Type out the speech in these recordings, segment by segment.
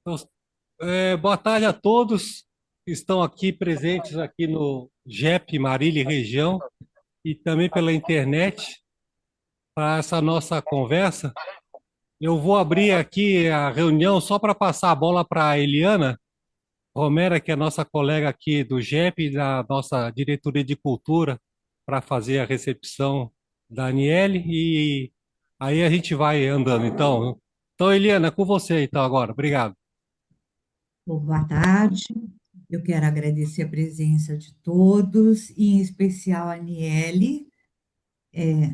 Então, boa tarde a todos que estão aqui presentes aqui no JEP Marília e região e também pela internet para essa nossa conversa. Eu vou abrir aqui a reunião só para passar a bola para a Eliana Romera, que é nossa colega aqui do JEP, da nossa diretoria de cultura, para fazer a recepção da Aniele e aí a gente vai andando. Então, Eliana, com você então agora. Obrigado. Bom, boa tarde. Eu quero agradecer a presença de todos, e em especial a Aniele,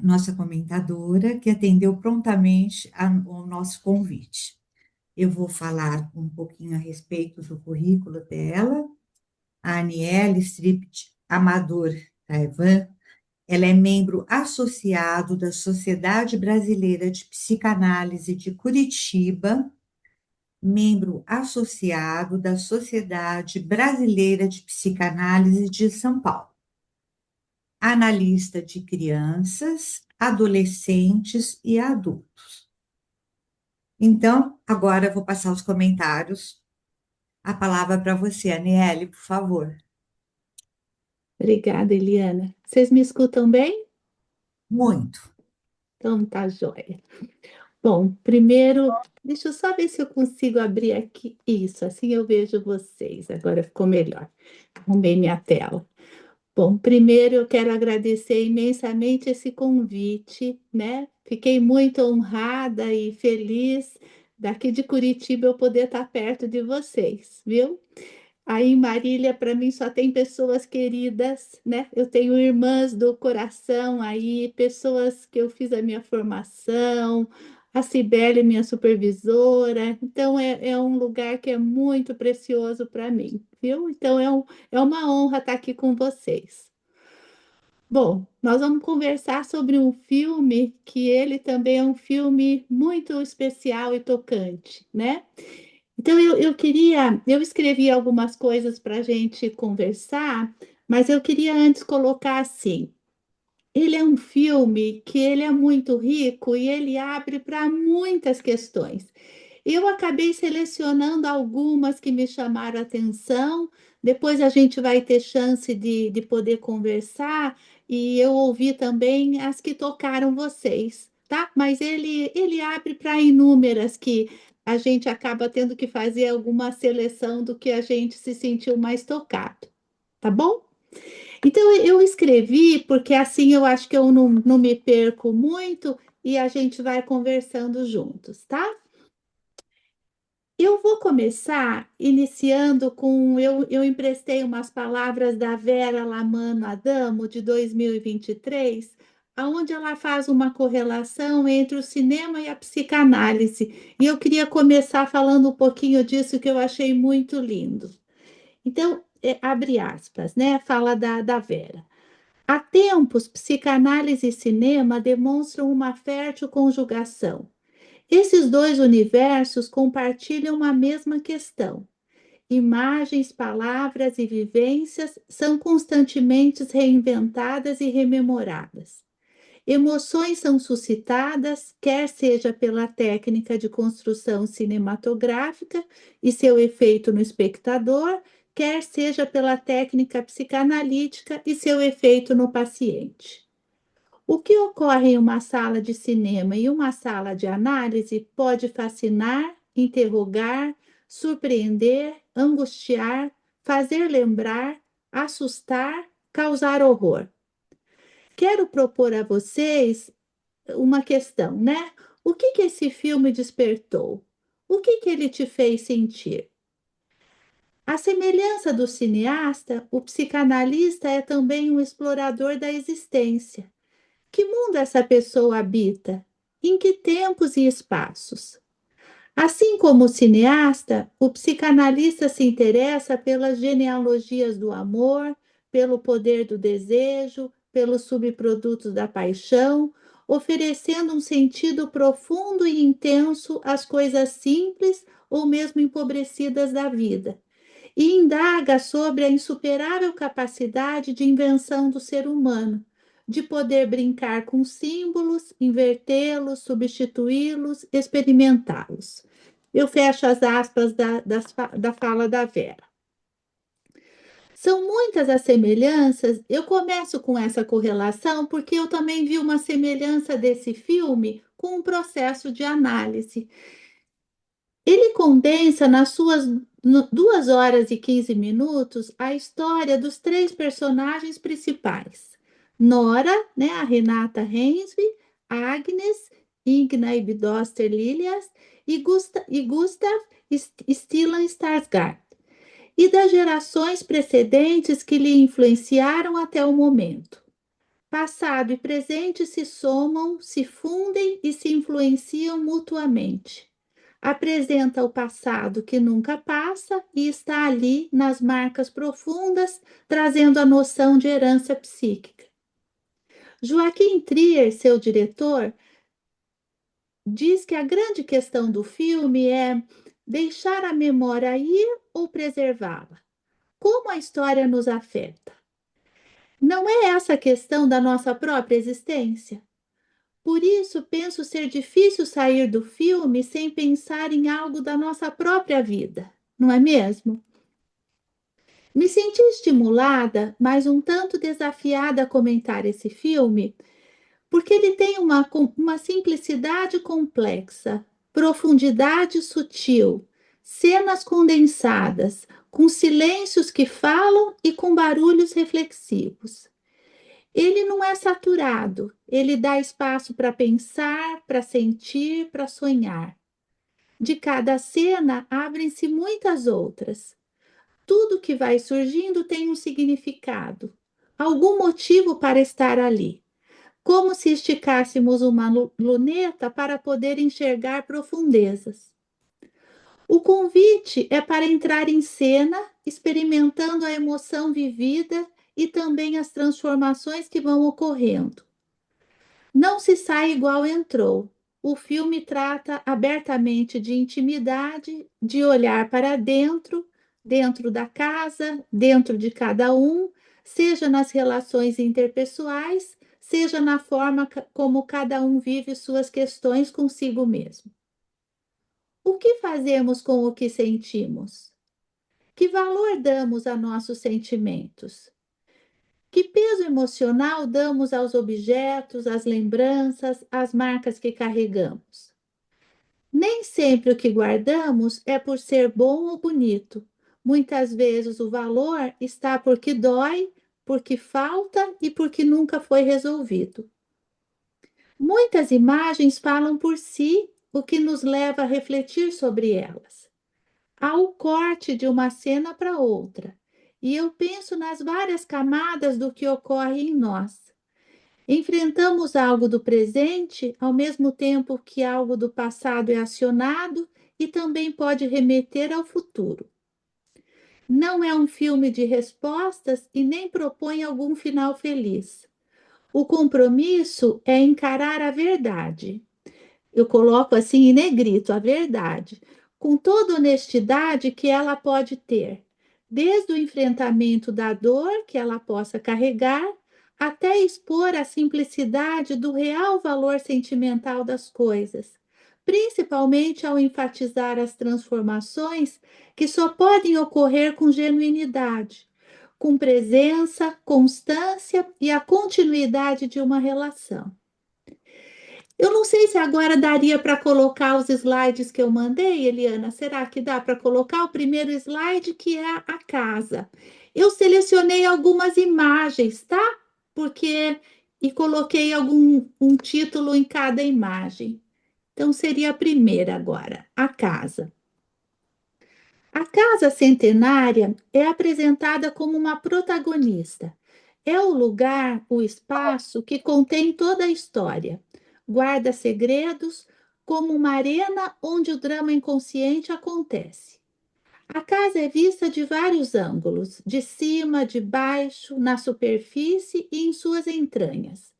nossa comentadora, que atendeu prontamente ao nosso convite. Eu vou falar um pouquinho a respeito do currículo dela. A Aniele Stript Amador Taiwan, ela é membro associado da Sociedade Brasileira de Psicanálise de Curitiba, membro associado da Sociedade Brasileira de Psicanálise de São Paulo, analista de crianças, adolescentes e adultos. Então, agora eu vou passar os comentários. A palavra para você, Aniele, por favor. Obrigada, Eliana. Vocês me escutam bem? Muito. Então tá joia. Bom, primeiro, deixa eu só ver se eu consigo abrir aqui. Isso, assim eu vejo vocês. Agora ficou melhor. Arrumei minha tela. Bom, primeiro eu quero agradecer imensamente esse convite, né? Fiquei muito honrada e feliz daqui de Curitiba eu poder estar perto de vocês, viu? Aí em Marília, para mim, só tem pessoas queridas, né? Eu tenho irmãs do coração aí, pessoas que eu fiz a minha formação, a Cibele, minha supervisora. Então, é um lugar que é muito precioso para mim, viu? Então, é uma honra estar aqui com vocês. Bom, nós vamos conversar sobre um filme que ele também é um filme muito especial e tocante, né? Então, eu escrevi algumas coisas para a gente conversar, mas eu queria antes colocar assim, ele é um filme que ele é muito rico e ele abre para muitas questões. Eu acabei selecionando algumas que me chamaram a atenção, depois a gente vai ter chance de poder conversar e eu ouvi também as que tocaram vocês, tá? Mas ele abre para inúmeras que a gente acaba tendo que fazer alguma seleção do que a gente se sentiu mais tocado, tá bom? Então eu escrevi porque assim eu acho que eu não me perco muito e a gente vai conversando juntos, tá? Eu vou começar iniciando com. Eu emprestei umas palavras da Vera Lamano Adamo, de 2023, onde ela faz uma correlação entre o cinema e a psicanálise. E eu queria começar falando um pouquinho disso que eu achei muito lindo. Então, abre aspas, né? Fala da Vera. Há tempos, psicanálise e cinema demonstram uma fértil conjugação. Esses dois universos compartilham a mesma questão. Imagens, palavras e vivências são constantemente reinventadas e rememoradas. Emoções são suscitadas, quer seja pela técnica de construção cinematográfica e seu efeito no espectador, quer seja pela técnica psicanalítica e seu efeito no paciente. O que ocorre em uma sala de cinema e uma sala de análise pode fascinar, interrogar, surpreender, angustiar, fazer lembrar, assustar, causar horror. Quero propor a vocês uma questão, né? O que esse filme despertou? O que ele te fez sentir? A semelhança do cineasta, o psicanalista é também um explorador da existência. Que mundo essa pessoa habita? Em que tempos e espaços? Assim como o cineasta, o psicanalista se interessa pelas genealogias do amor, pelo poder do desejo, pelos subprodutos da paixão, oferecendo um sentido profundo e intenso às coisas simples ou mesmo empobrecidas da vida. E indaga sobre a insuperável capacidade de invenção do ser humano, de poder brincar com símbolos, invertê-los, substituí-los, experimentá-los. Eu fecho as aspas da fala da Vera. São muitas as semelhanças. Eu começo com essa correlação porque eu também vi uma semelhança desse filme com um processo de análise. Ele condensa nas suas 2 horas e 15 minutos a história dos 3 personagens principais. Nora, né, a Renata Rensby, Agnes, Ingna Ibdoster Lilias e Gustav Stillan Skarsgård, e das gerações precedentes que lhe influenciaram até o momento. Passado e presente se somam, se fundem e se influenciam mutuamente. Apresenta o passado que nunca passa e está ali nas marcas profundas, trazendo a noção de herança psíquica. Joaquim Trier, seu diretor, diz que a grande questão do filme é deixar a memória ir ou preservá-la. Como a história nos afeta? Não é essa a questão da nossa própria existência? Por isso, penso ser difícil sair do filme sem pensar em algo da nossa própria vida, não é mesmo? Me senti estimulada, mas um tanto desafiada a comentar esse filme, porque ele tem uma simplicidade complexa, profundidade sutil, cenas condensadas, com silêncios que falam e com barulhos reflexivos. Ele não é saturado, ele dá espaço para pensar, para sentir, para sonhar. De cada cena abrem-se muitas outras. Tudo que vai surgindo tem um significado, algum motivo para estar ali, como se esticássemos uma luneta para poder enxergar profundezas. O convite é para entrar em cena, experimentando a emoção vivida e também as transformações que vão ocorrendo. Não se sai igual entrou. O filme trata abertamente de intimidade, de olhar para dentro, dentro da casa, dentro de cada um, seja nas relações interpessoais, seja na forma como cada um vive suas questões consigo mesmo. O que fazemos com o que sentimos? Que valor damos a nossos sentimentos? Que peso emocional damos aos objetos, às lembranças, às marcas que carregamos? Nem sempre o que guardamos é por ser bom ou bonito. Muitas vezes o valor está porque dói, porque falta e porque nunca foi resolvido. Muitas imagens falam por si, o que nos leva a refletir sobre elas. Há o corte de uma cena para outra, e eu penso nas várias camadas do que ocorre em nós. Enfrentamos algo do presente, ao mesmo tempo que algo do passado é acionado e também pode remeter ao futuro. Não é um filme de respostas e nem propõe algum final feliz. O compromisso é encarar a verdade. Eu coloco assim em negrito, a verdade, com toda honestidade que ela pode ter, desde o enfrentamento da dor que ela possa carregar, até expor a simplicidade do real valor sentimental das coisas, principalmente ao enfatizar as transformações que só podem ocorrer com genuinidade, com presença, constância e a continuidade de uma relação. Eu não sei se agora daria para colocar os slides que eu mandei, Eliana. Será que dá para colocar o primeiro slide, que é a casa? Eu selecionei algumas imagens, tá? E coloquei um título em cada imagem. Então, seria a primeira agora, a casa. A casa centenária é apresentada como uma protagonista. É o lugar, o espaço que contém toda a história. Guarda segredos, como uma arena onde o drama inconsciente acontece. A casa é vista de vários ângulos, de cima, de baixo, na superfície e em suas entranhas.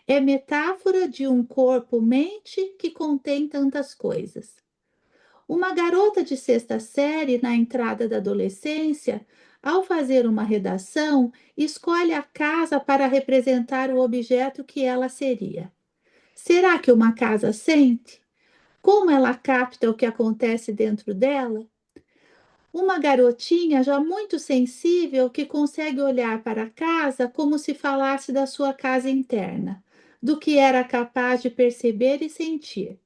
É metáfora de um corpo-mente que contém tantas coisas. Uma garota de sexta série, na entrada da adolescência, Ao fazer uma redação, escolhe a casa para representar o objeto que ela seria. Será que uma casa sente? Como ela capta o que acontece dentro dela? Uma garotinha já muito sensível que consegue olhar para a casa como se falasse da sua casa interna, do que era capaz de perceber e sentir.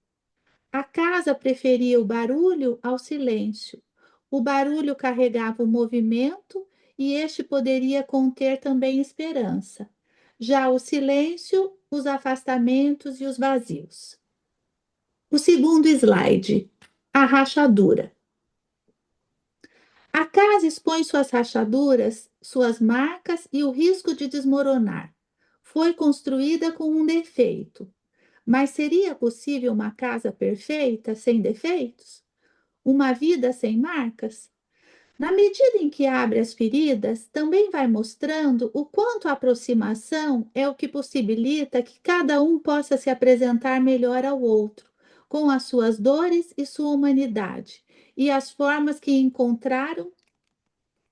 A casa preferia o barulho ao silêncio. O barulho carregava o movimento e este poderia conter também esperança. Já o silêncio, os afastamentos e os vazios. O segundo slide, a rachadura. A casa expõe suas rachaduras, suas marcas e o risco de desmoronar. Foi construída com um defeito. Mas seria possível uma casa perfeita, sem defeitos? Uma vida sem marcas? Na medida em que abre as feridas, também vai mostrando o quanto a aproximação é o que possibilita que cada um possa se apresentar melhor ao outro, com as suas dores e sua humanidade, e as formas que encontraram,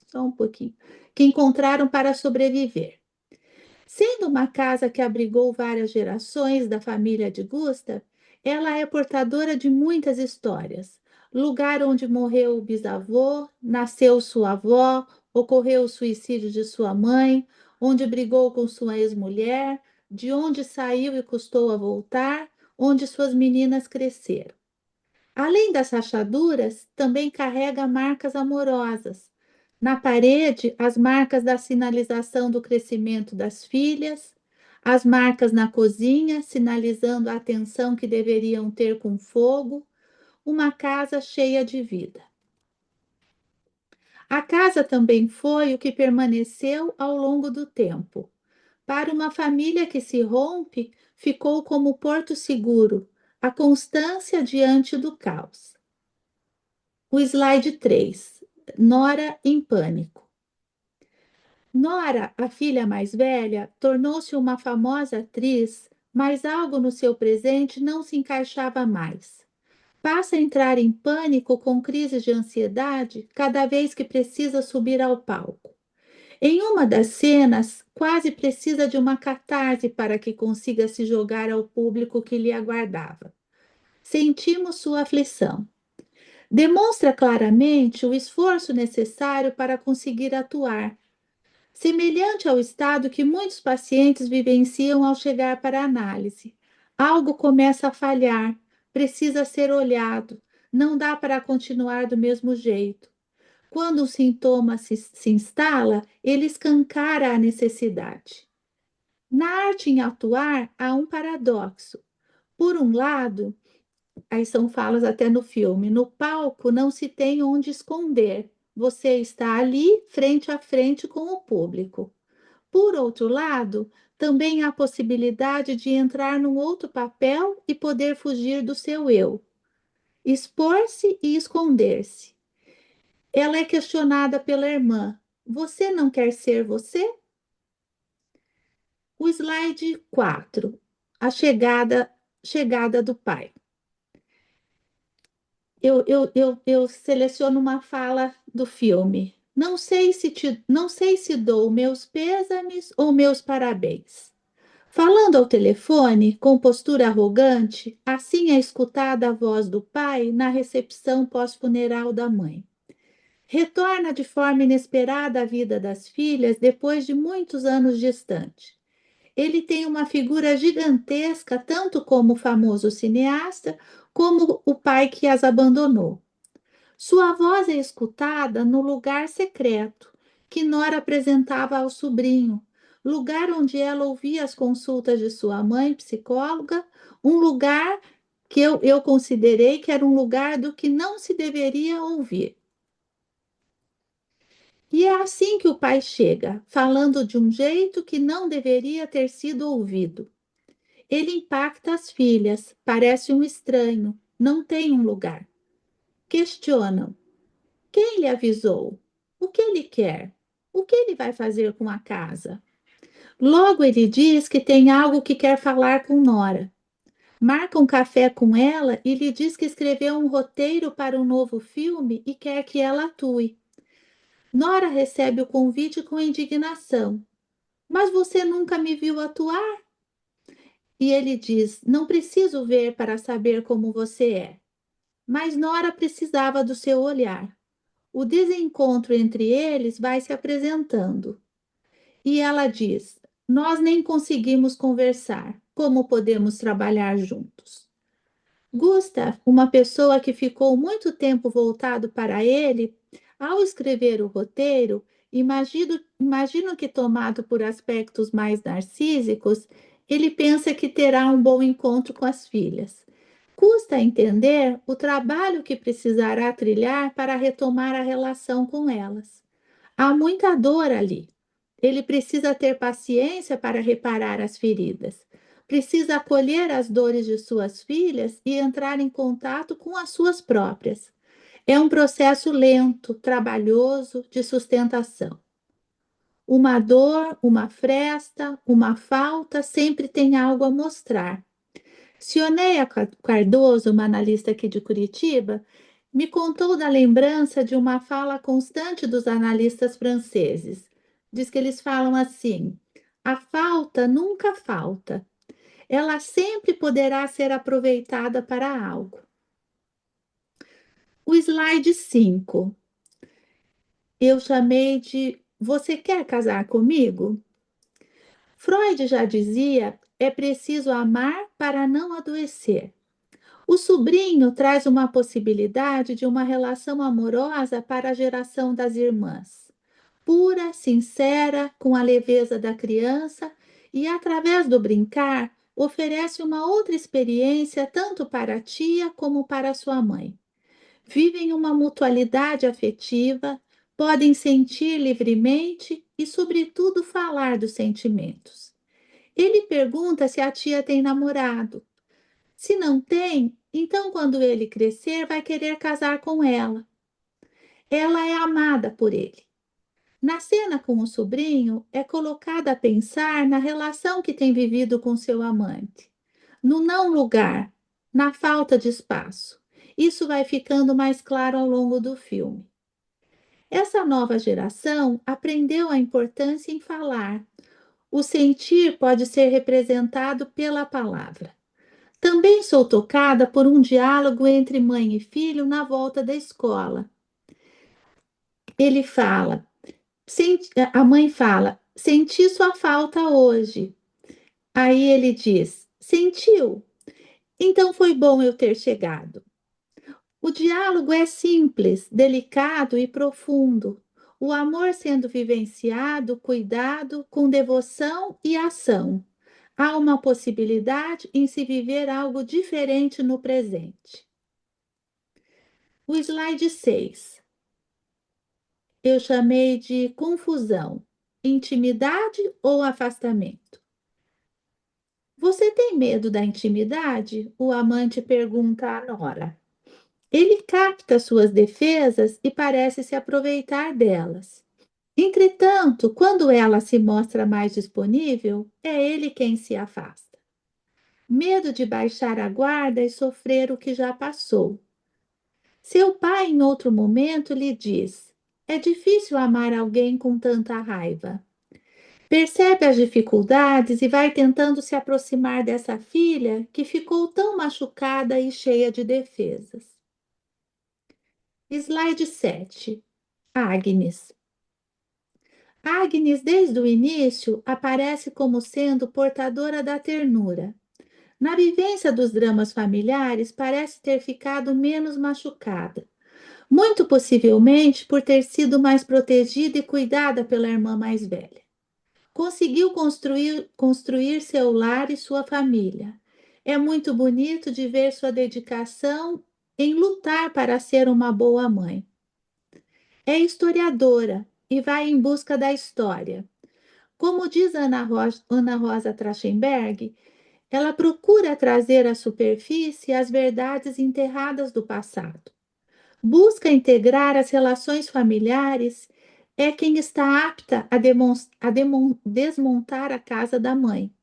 só um pouquinho, que encontraram para sobreviver. Sendo uma casa que abrigou várias gerações da família de Gustav, ela é portadora de muitas histórias. Lugar onde morreu o bisavô, nasceu sua avó, ocorreu o suicídio de sua mãe, onde brigou com sua ex-mulher, de onde saiu e custou a voltar, onde suas meninas cresceram. Além das rachaduras, também carrega marcas amorosas. Na parede, as marcas da sinalização do crescimento das filhas, as marcas na cozinha, sinalizando a atenção que deveriam ter com fogo, uma casa cheia de vida. A casa também foi o que permaneceu ao longo do tempo. Para uma família que se rompe, ficou como porto seguro, a constância diante do caos. O slide 3, Nora em pânico. Nora, a filha mais velha, tornou-se uma famosa atriz, mas algo no seu presente não se encaixava mais. Passa a entrar em pânico com crises de ansiedade cada vez que precisa subir ao palco. Em uma das cenas, quase precisa de uma catarse para que consiga se jogar ao público que lhe aguardava. Sentimos sua aflição. Demonstra claramente o esforço necessário para conseguir atuar, semelhante ao estado que muitos pacientes vivenciam ao chegar para a análise. Algo começa a falhar, precisa ser olhado, não dá para continuar do mesmo jeito. Quando um sintoma se instala, ele escancara a necessidade. Na arte em atuar, há um paradoxo. Por um lado, aí são falas até no filme, no palco não se tem onde esconder. Você está ali, frente a frente com o público. Por outro lado, também há a possibilidade de entrar num outro papel e poder fugir do seu eu, expor-se e esconder-se. Ela é questionada pela irmã: Você não quer ser você? O slide 4, a chegada do pai. Eu seleciono uma fala do filme. Não sei se dou meus pêsames ou meus parabéns. Falando ao telefone, com postura arrogante, assim é escutada a voz do pai na recepção pós-funeral da mãe. Retorna de forma inesperada à vida das filhas depois de muitos anos distante. Ele tem uma figura gigantesca, tanto como o famoso cineasta, como o pai que as abandonou. Sua voz é escutada no lugar secreto que Nora apresentava ao sobrinho, lugar onde ela ouvia as consultas de sua mãe, psicóloga, um lugar que eu considerei que era um lugar do que não se deveria ouvir. E é assim que o pai chega, falando de um jeito que não deveria ter sido ouvido. Ele impacta as filhas, parece um estranho, não tem um lugar. Questionam: quem lhe avisou? O que ele quer? O que ele vai fazer com a casa? Logo ele diz que tem algo que quer falar com Nora. Marca um café com ela e lhe diz que escreveu um roteiro para um novo filme e quer que ela atue. Nora recebe o convite com indignação. Mas você nunca me viu atuar? E ele diz: não preciso ver para saber como você é. Mas Nora precisava do seu olhar. O desencontro entre eles vai se apresentando. E ela diz: nós nem conseguimos conversar. Como podemos trabalhar juntos? Gustav, uma pessoa que ficou muito tempo voltado para ele, ao escrever o roteiro, imagino que, tomado por aspectos mais narcísicos, ele pensa que terá um bom encontro com as filhas. Custa entender o trabalho que precisará trilhar para retomar a relação com elas. Há muita dor ali. Ele precisa ter paciência para reparar as feridas. Precisa acolher as dores de suas filhas e entrar em contato com as suas próprias. É um processo lento, trabalhoso, de sustentação. Uma dor, uma fresta, uma falta sempre tem algo a mostrar. Cioneia Cardoso, uma analista aqui de Curitiba, me contou da lembrança de uma fala constante dos analistas franceses. Diz que eles falam assim: a falta nunca falta, ela sempre poderá ser aproveitada para algo. O slide 5, eu chamei de Você quer casar comigo? Freud já dizia: é preciso amar para não adoecer. O sobrinho traz uma possibilidade de uma relação amorosa para a geração das irmãs, pura, sincera, com a leveza da criança e, através do brincar, oferece uma outra experiência tanto para a tia como para sua mãe. Vivem uma mutualidade afetiva, podem sentir livremente e, sobretudo, falar dos sentimentos. Ele pergunta se a tia tem namorado. Se não tem, então quando ele crescer, vai querer casar com ela. Ela é amada por ele. Na cena com o sobrinho, é colocada a pensar na relação que tem vivido com seu amante, no não lugar, na falta de espaço. Isso vai ficando mais claro ao longo do filme. Essa nova geração aprendeu a importância em falar. O sentir pode ser representado pela palavra. Também sou tocada por um diálogo entre mãe e filho na volta da escola. Ele fala, a mãe fala: senti sua falta hoje. Aí ele diz: sentiu? Então foi bom eu ter chegado. O diálogo é simples, delicado e profundo. O amor sendo vivenciado, cuidado, com devoção e ação. Há uma possibilidade em se viver algo diferente no presente. O slide 6, eu chamei de confusão, intimidade ou afastamento. Você tem medo da intimidade? O amante pergunta a Nora. Ele capta suas defesas e parece se aproveitar delas. Entretanto, quando ela se mostra mais disponível, é ele quem se afasta. Medo de baixar a guarda e sofrer o que já passou. Seu pai, em outro momento, lhe diz: é difícil amar alguém com tanta raiva. Percebe as dificuldades e vai tentando se aproximar dessa filha que ficou tão machucada e cheia de defesas. Slide 7. Agnes. Agnes, desde o início, aparece como sendo portadora da ternura. Na vivência dos dramas familiares, parece ter ficado menos machucada. Muito possivelmente por ter sido mais protegida e cuidada pela irmã mais velha. Conseguiu construir seu lar e sua família. É muito bonito de ver sua dedicação em lutar para ser uma boa mãe. É historiadora e vai em busca da história. Como diz Ana Rosa Trachtenberg, ela procura trazer à superfície as verdades enterradas do passado. Busca integrar as relações familiares, é quem está apta a desmontar a casa da mãe.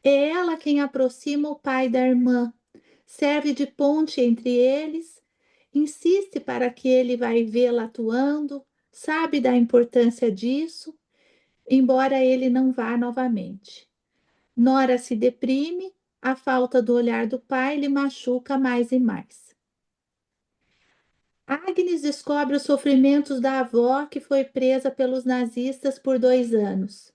É ela quem aproxima o pai da irmã, serve de ponte entre eles, insiste para que ele vai vê-la atuando, sabe da importância disso, embora ele não vá novamente. Nora se deprime, a falta do olhar do pai lhe machuca mais e mais. Agnes descobre os sofrimentos da avó que foi presa pelos nazistas por 2 anos.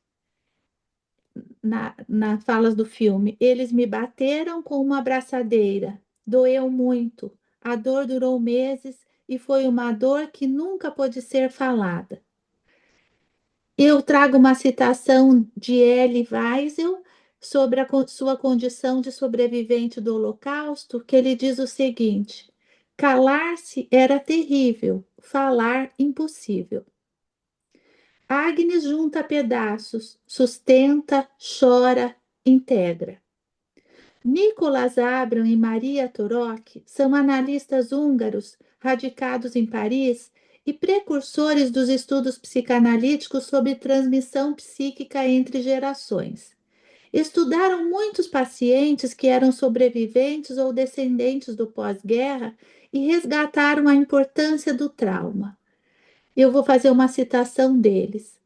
Na falas do filme, eles me bateram com uma abraçadeira, doeu muito, a dor durou meses e foi uma dor que nunca pôde ser falada. Eu trago uma citação de Elie Wiesel sobre a sua condição de sobrevivente do Holocausto, que ele diz o seguinte: calar-se era terrível, falar impossível. Agnes junta pedaços, sustenta, chora, integra. Nicolas Abram e Maria Torok são analistas húngaros radicados em Paris e precursores dos estudos psicanalíticos sobre transmissão psíquica entre gerações. Estudaram muitos pacientes que eram sobreviventes ou descendentes do pós-guerra e resgataram a importância do trauma. Eu vou fazer uma citação deles.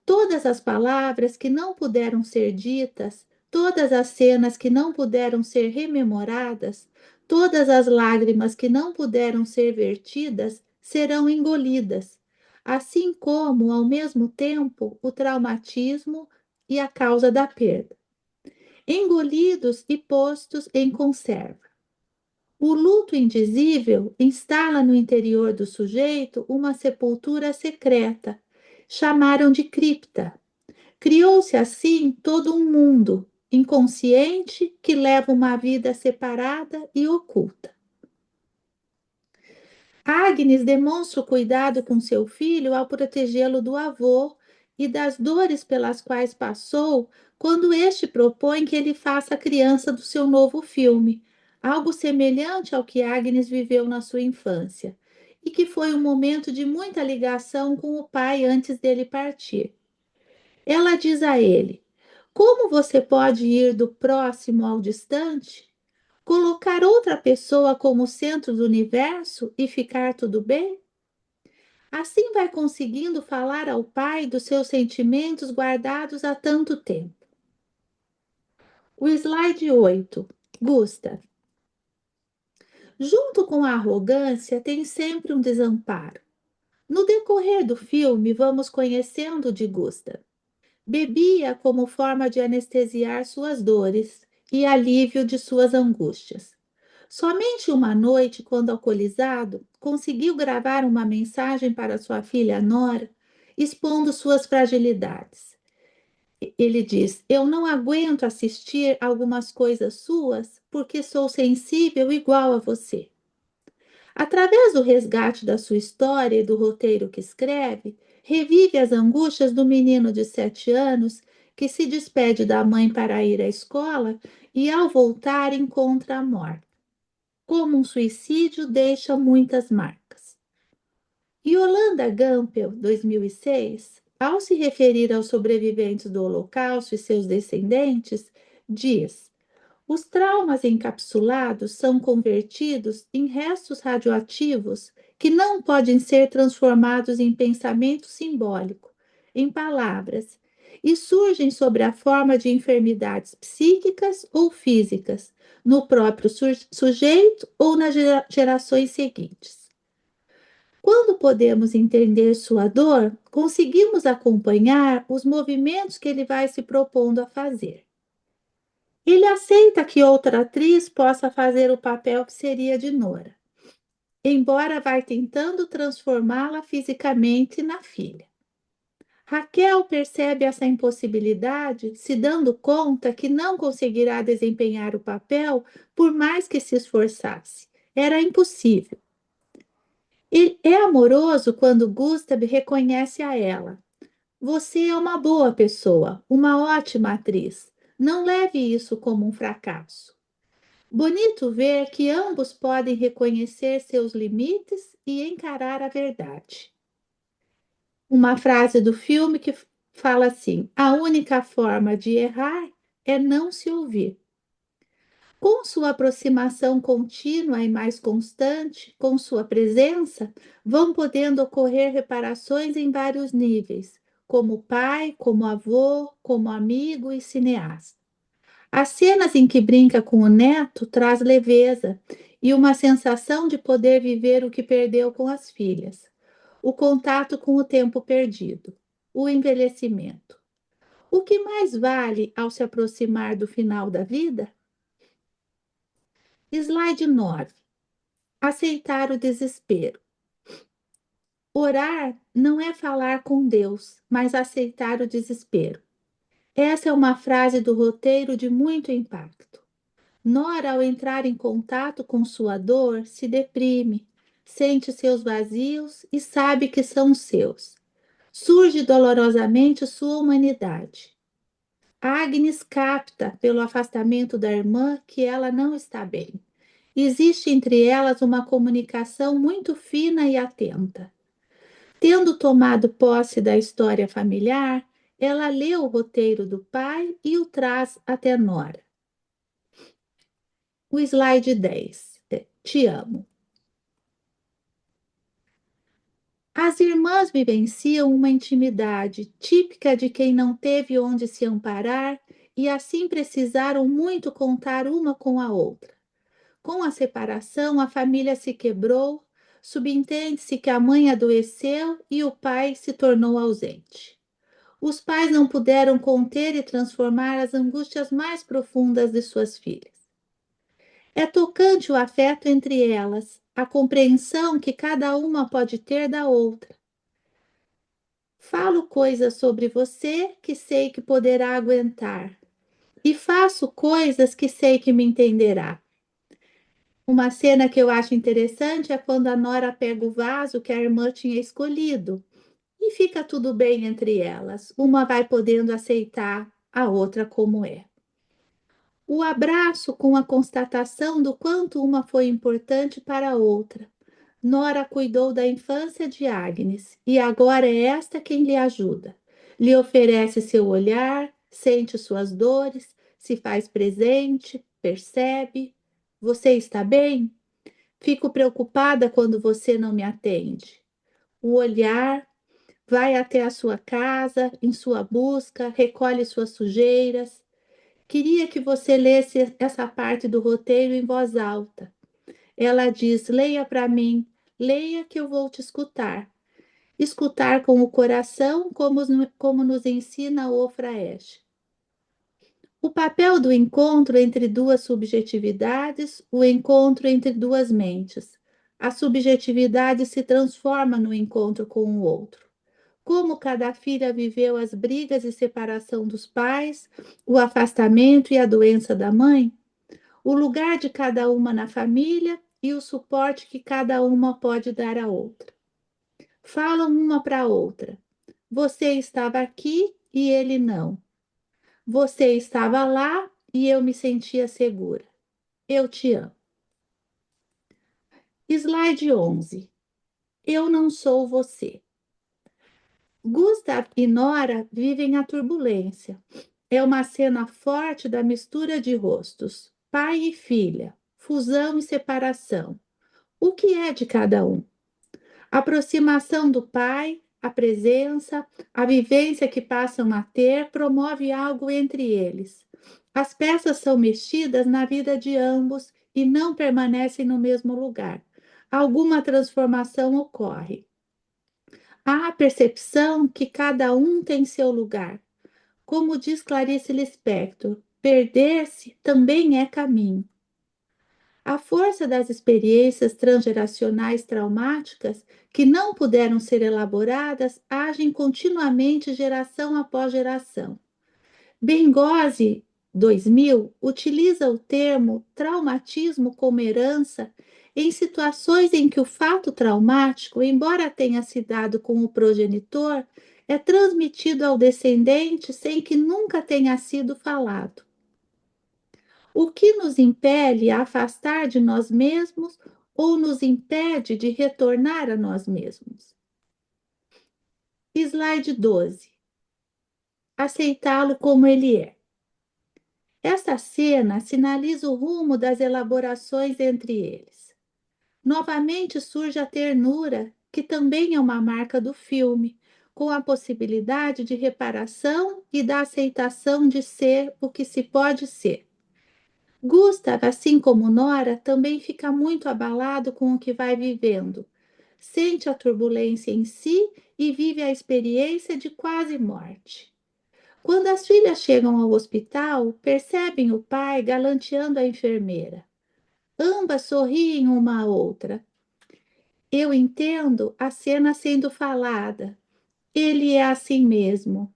Todas as palavras que não puderam ser ditas, todas as cenas que não puderam ser rememoradas, todas as lágrimas que não puderam ser vertidas serão engolidas, assim como, ao mesmo tempo, o traumatismo e a causa da perda, engolidos e postos em conserva. O luto indizível instala no interior do sujeito uma sepultura secreta. Chamaram de cripta. Criou-se assim todo um mundo inconsciente que leva uma vida separada e oculta. Agnes demonstra o cuidado com seu filho ao protegê-lo do avô e das dores pelas quais passou quando este propõe que ele faça a criança do seu novo filme, algo semelhante ao que Agnes viveu na sua infância, e que foi um momento de muita ligação com o pai antes dele partir. Ela diz a ele: como você pode ir do próximo ao distante? Colocar outra pessoa como centro do universo e ficar tudo bem? Assim vai conseguindo falar ao pai dos seus sentimentos guardados há tanto tempo. O slide 8. Gustav. Junto com a arrogância tem sempre um desamparo. No decorrer do filme, vamos conhecendo de Gustav. Bebia como forma de anestesiar suas dores e alívio de suas angústias. Somente uma noite, quando alcoolizado, conseguiu gravar uma mensagem para sua filha Nora, expondo suas fragilidades. Ele diz: eu não aguento assistir algumas coisas suas porque sou sensível igual a você. Através do resgate da sua história e do roteiro que escreve, revive as angústias do menino de 7 anos que se despede da mãe para ir à escola e, ao voltar, encontra a morte. Como um suicídio deixa muitas marcas. Yolanda Gampel, 2006, ao se referir aos sobreviventes do Holocausto e seus descendentes, diz: os traumas encapsulados são convertidos em restos radioativos que não podem ser transformados em pensamento simbólico, em palavras, e surgem sob a forma de enfermidades psíquicas ou físicas, no próprio sujeito ou nas gerações seguintes. Quando podemos entender sua dor, conseguimos acompanhar os movimentos que ele vai se propondo a fazer. Ele aceita que outra atriz possa fazer o papel que seria de Nora, embora vai tentando transformá-la fisicamente na filha. Raquel percebe essa impossibilidade, se dando conta que não conseguirá desempenhar o papel por mais que se esforçasse. Era impossível. Ele é amoroso quando Gustav reconhece a ela: você é uma boa pessoa, uma ótima atriz. Não leve isso como um fracasso. Bonito ver que ambos podem reconhecer seus limites e encarar a verdade. Uma frase do filme que fala assim: a única forma de errar é não se ouvir. Com sua aproximação contínua e mais constante, com sua presença, vão podendo ocorrer reparações em vários níveis, como pai, como avô, como amigo e cineasta. As cenas em que brinca com o neto traz leveza e uma sensação de poder viver o que perdeu com as filhas. O contato com o tempo perdido, o envelhecimento. O que mais vale ao se aproximar do final da vida? Slide 9. Aceitar o desespero. Orar não é falar com Deus, mas aceitar o desespero. Essa é uma frase do roteiro de muito impacto. Nora, ao entrar em contato com sua dor, se deprime, sente seus vazios e sabe que são seus. Surge dolorosamente sua humanidade. Agnes capta, pelo afastamento da irmã, que ela não está bem. Existe entre elas uma comunicação muito fina e atenta. Tendo tomado posse da história familiar, ela lê o roteiro do pai e o traz até Nora. O slide 10. Te amo. As irmãs vivenciam uma intimidade típica de quem não teve onde se amparar e assim precisaram muito contar uma com a outra. Com a separação, a família se quebrou, subentende-se que a mãe adoeceu e o pai se tornou ausente. Os pais não puderam conter e transformar as angústias mais profundas de suas filhas. É tocante o afeto entre elas, a compreensão que cada uma pode ter da outra. Falo coisas sobre você que sei que poderá aguentar, e faço coisas que sei que me entenderá. Uma cena que eu acho interessante é quando a Nora pega o vaso que a irmã tinha escolhido e fica tudo bem entre elas. Uma vai podendo aceitar a outra como é. O abraço com a constatação do quanto uma foi importante para a outra. Nora cuidou da infância de Agnes e agora é esta quem lhe ajuda. Lhe oferece seu olhar, sente suas dores, se faz presente, percebe. Você está bem? Fico preocupada quando você não me atende. O olhar vai até a sua casa, em sua busca, recolhe suas sujeiras. Queria que você lesse essa parte do roteiro em voz alta. Ela diz: leia para mim, leia que eu vou te escutar. Escutar com o coração, como nos ensina o Fraeste. O papel do encontro entre duas subjetividades, o encontro entre duas mentes. A subjetividade se transforma no encontro com o outro. Como cada filha viveu as brigas e separação dos pais, o afastamento e a doença da mãe, o lugar de cada uma na família e o suporte que cada uma pode dar à outra. Falam uma para a outra. Você estava aqui e ele não. Você estava lá e eu me sentia segura. Eu te amo. Slide 11. Eu não sou você. Gustav e Nora vivem a turbulência. É uma cena forte da mistura de rostos. Pai e filha, fusão e separação. O que é de cada um? A aproximação do pai, a presença, a vivência que passam a ter promove algo entre eles. As peças são mexidas na vida de ambos e não permanecem no mesmo lugar. Alguma transformação ocorre. Há a percepção que cada um tem seu lugar. Como diz Clarice Lispector, perder-se também é caminho. A força das experiências transgeracionais traumáticas que não puderam ser elaboradas agem continuamente geração após geração. Bengozzi 2000 utiliza o termo traumatismo como herança em situações em que o fato traumático, embora tenha se dado com o progenitor, é transmitido ao descendente sem que nunca tenha sido falado. O que nos impele a afastar de nós mesmos ou nos impede de retornar a nós mesmos? Slide 12. Aceitá-lo como ele é. Essa cena sinaliza o rumo das elaborações entre eles. Novamente surge a ternura, que também é uma marca do filme, com a possibilidade de reparação e da aceitação de ser o que se pode ser. Gustav, assim como Nora, também fica muito abalado com o que vai vivendo. Sente a turbulência em si e vive a experiência de quase morte. Quando as filhas chegam ao hospital, percebem o pai galanteando a enfermeira. Ambas sorriem uma à outra. Eu entendo a cena sendo falada. Ele é assim mesmo,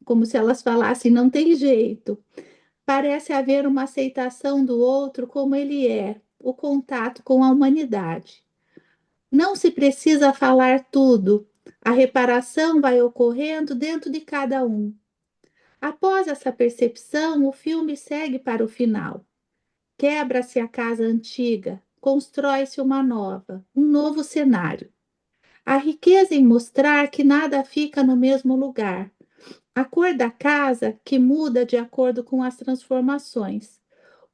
como se elas falassem, não tem jeito. Parece haver uma aceitação do outro como ele é, o contato com a humanidade. Não se precisa falar tudo, a reparação vai ocorrendo dentro de cada um. Após essa percepção, o filme segue para o final. Quebra-se a casa antiga, constrói-se uma nova, um novo cenário. A riqueza em mostrar que nada fica no mesmo lugar. A cor da casa que muda de acordo com as transformações.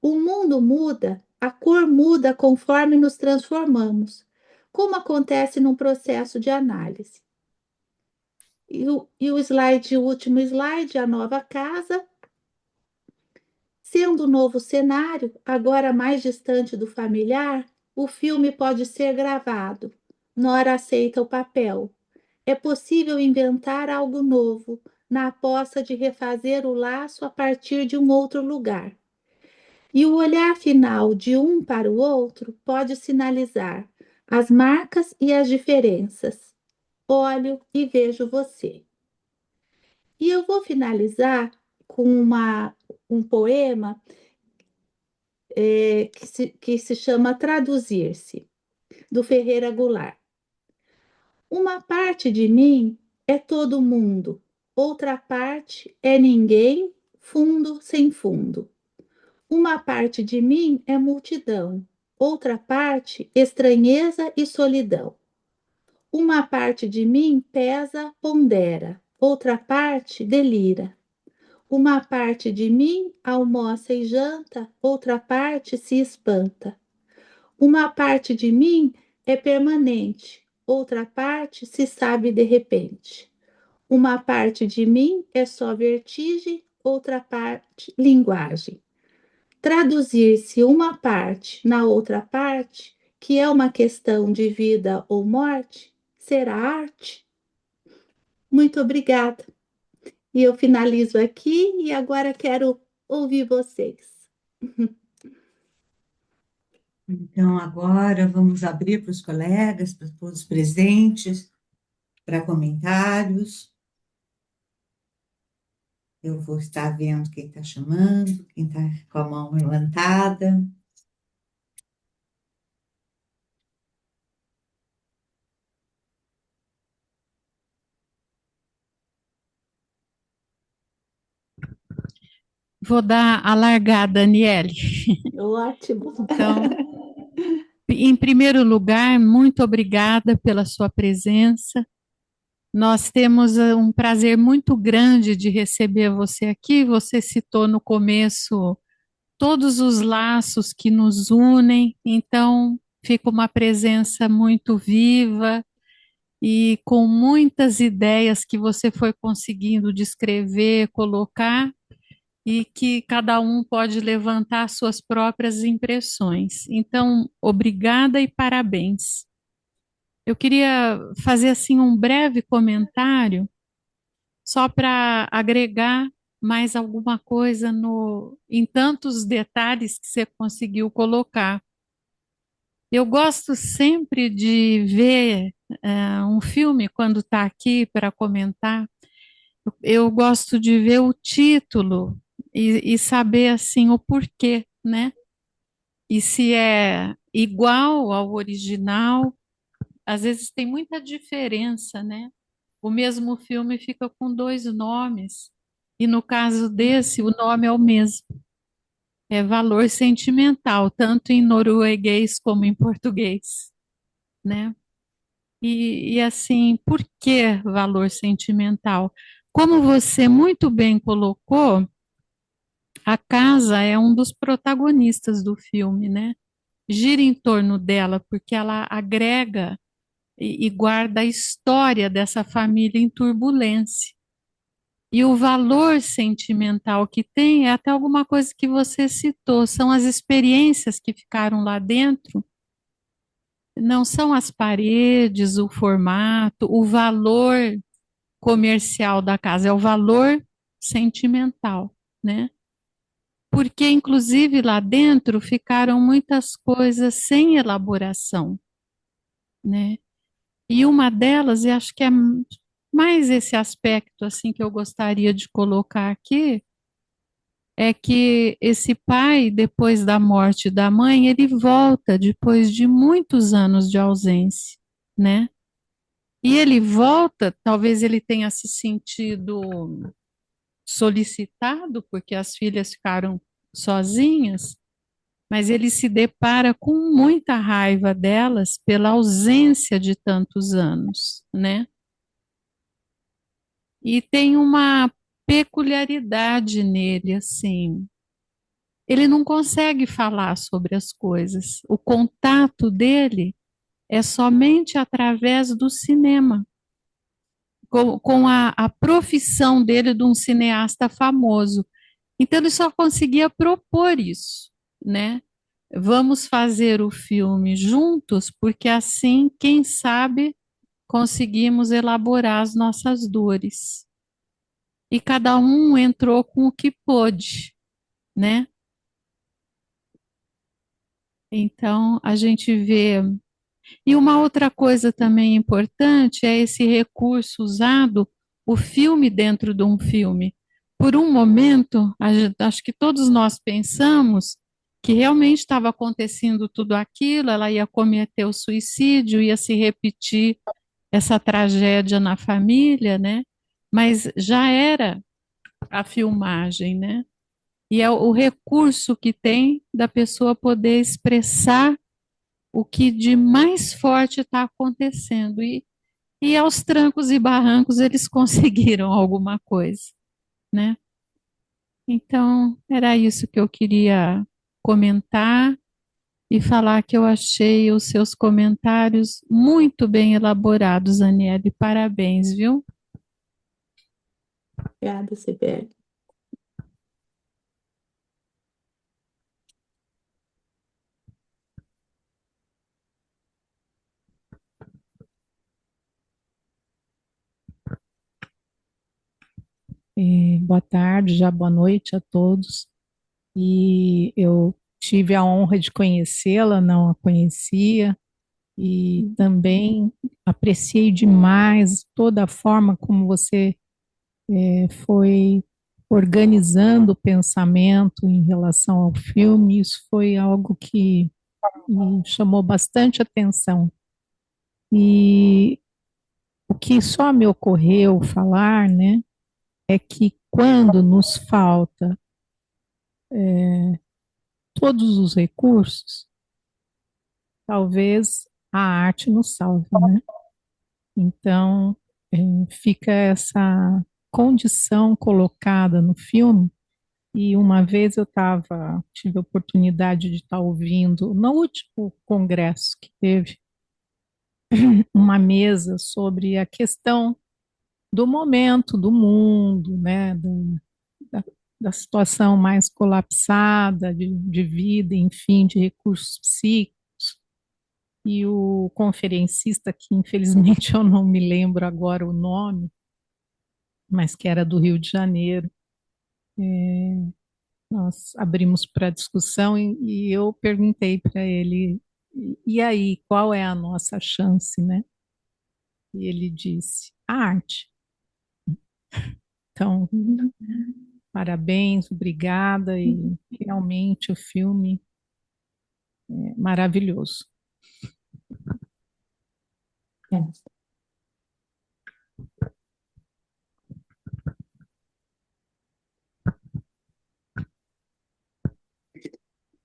O mundo muda, a cor muda conforme nos transformamos, como acontece num processo de análise. O último slide, a nova casa. Sendo o novo cenário, agora mais distante do familiar, o filme pode ser gravado. Nora aceita o papel. É possível inventar algo novo, na aposta de refazer o laço a partir de um outro lugar. E o olhar final de um para o outro pode sinalizar as marcas e as diferenças. Olho e vejo você. E eu vou finalizar com um poema que se chama Traduzir-se, do Ferreira Goulart. Uma parte de mim é todo mundo, outra parte é ninguém, fundo sem fundo. Uma parte de mim é multidão, outra parte estranheza e solidão. Uma parte de mim pesa, pondera, outra parte delira. Uma parte de mim almoça e janta, outra parte se espanta. Uma parte de mim é permanente, outra parte se sabe de repente. Uma parte de mim é só vertigem, outra parte linguagem. Traduzir-se uma parte na outra parte, que é uma questão de vida ou morte, será arte? Muito obrigada. E eu finalizo aqui e agora quero ouvir vocês. Então, agora vamos abrir para os colegas, para todos os presentes, para comentários. Eu vou estar vendo quem está chamando, quem está com a mão levantada. Vou dar a largada, Aniele. Ótimo. Então, em primeiro lugar, muito obrigada pela sua presença. Nós temos um prazer muito grande de receber você aqui. Você citou no começo todos os laços que nos unem, então fica uma presença muito viva e com muitas ideias que você foi conseguindo descrever, colocar, e que cada um pode levantar suas próprias impressões. Então, obrigada e parabéns. Eu queria fazer assim um breve comentário, só para agregar mais alguma coisa em tantos detalhes que você conseguiu colocar. Eu gosto sempre de ver um filme quando está aqui para comentar. Eu gosto de ver o título e saber assim o porquê, né? E se é igual ao original, às vezes tem muita diferença, né? O mesmo filme fica com dois nomes, e no caso desse, o nome é o mesmo. É valor sentimental, tanto em norueguês como em português, né? E assim, por que valor sentimental? Como você muito bem colocou, a casa é um dos protagonistas do filme, né? Gira em torno dela, porque ela agrega e guarda a história dessa família em turbulência. E o valor sentimental que tem é até alguma coisa que você citou, são as experiências que ficaram lá dentro, não são as paredes, o formato, o valor comercial da casa, é o valor sentimental, né? Porque, inclusive, lá dentro ficaram muitas coisas sem elaboração, né? E uma delas, e acho que é mais esse aspecto assim que eu gostaria de colocar aqui, é que esse pai, depois da morte da mãe, ele volta depois de muitos anos de ausência, né? E ele volta, talvez ele tenha se sentido solicitado, porque as filhas ficaram sozinhas, mas ele se depara com muita raiva delas pela ausência de tantos anos, né? E tem uma peculiaridade nele, assim. Ele não consegue falar sobre as coisas. O contato dele é somente através do cinema, com a profissão dele de um cineasta famoso. Então, ele só conseguia propor isso, né? Vamos fazer o filme juntos, porque assim, quem sabe, conseguimos elaborar as nossas dores. E cada um entrou com o que pôde, né? Então, a gente vê. E uma outra coisa também importante é esse recurso usado, o filme dentro de um filme. Por um momento, acho que todos nós pensamos que realmente estava acontecendo tudo aquilo, ela ia cometer o suicídio, ia se repetir essa tragédia na família, né? Mas já era a filmagem, né? E é o recurso que tem da pessoa poder expressar o que de mais forte está acontecendo. E aos trancos e barrancos eles conseguiram alguma coisa, né? Então, era isso que eu queria comentar e falar que eu achei os seus comentários muito bem elaborados, Aniele. Parabéns, viu? Obrigada, Sibeli. Boa tarde, já boa noite a todos. E eu tive a honra de conhecê-la, não a conhecia, e também apreciei demais toda a forma como você foi organizando o pensamento em relação ao filme. Isso foi algo que me chamou bastante atenção. E o que só me ocorreu falar, né, é que quando nos falta todos os recursos, talvez a arte nos salve, né? Então, fica essa condição colocada no filme. E uma vez tive a oportunidade de estar ouvindo, no último congresso que teve, uma mesa sobre a questão do momento do mundo, né, da, da situação mais colapsada de vida, enfim, de recursos psíquicos. E o conferencista, que infelizmente eu não me lembro agora o nome, mas que era do Rio de Janeiro, nós abrimos para discussão e eu perguntei para ele, e aí, qual é a nossa chance, né? E ele disse, a arte. Então, parabéns, obrigada, e realmente o filme é maravilhoso.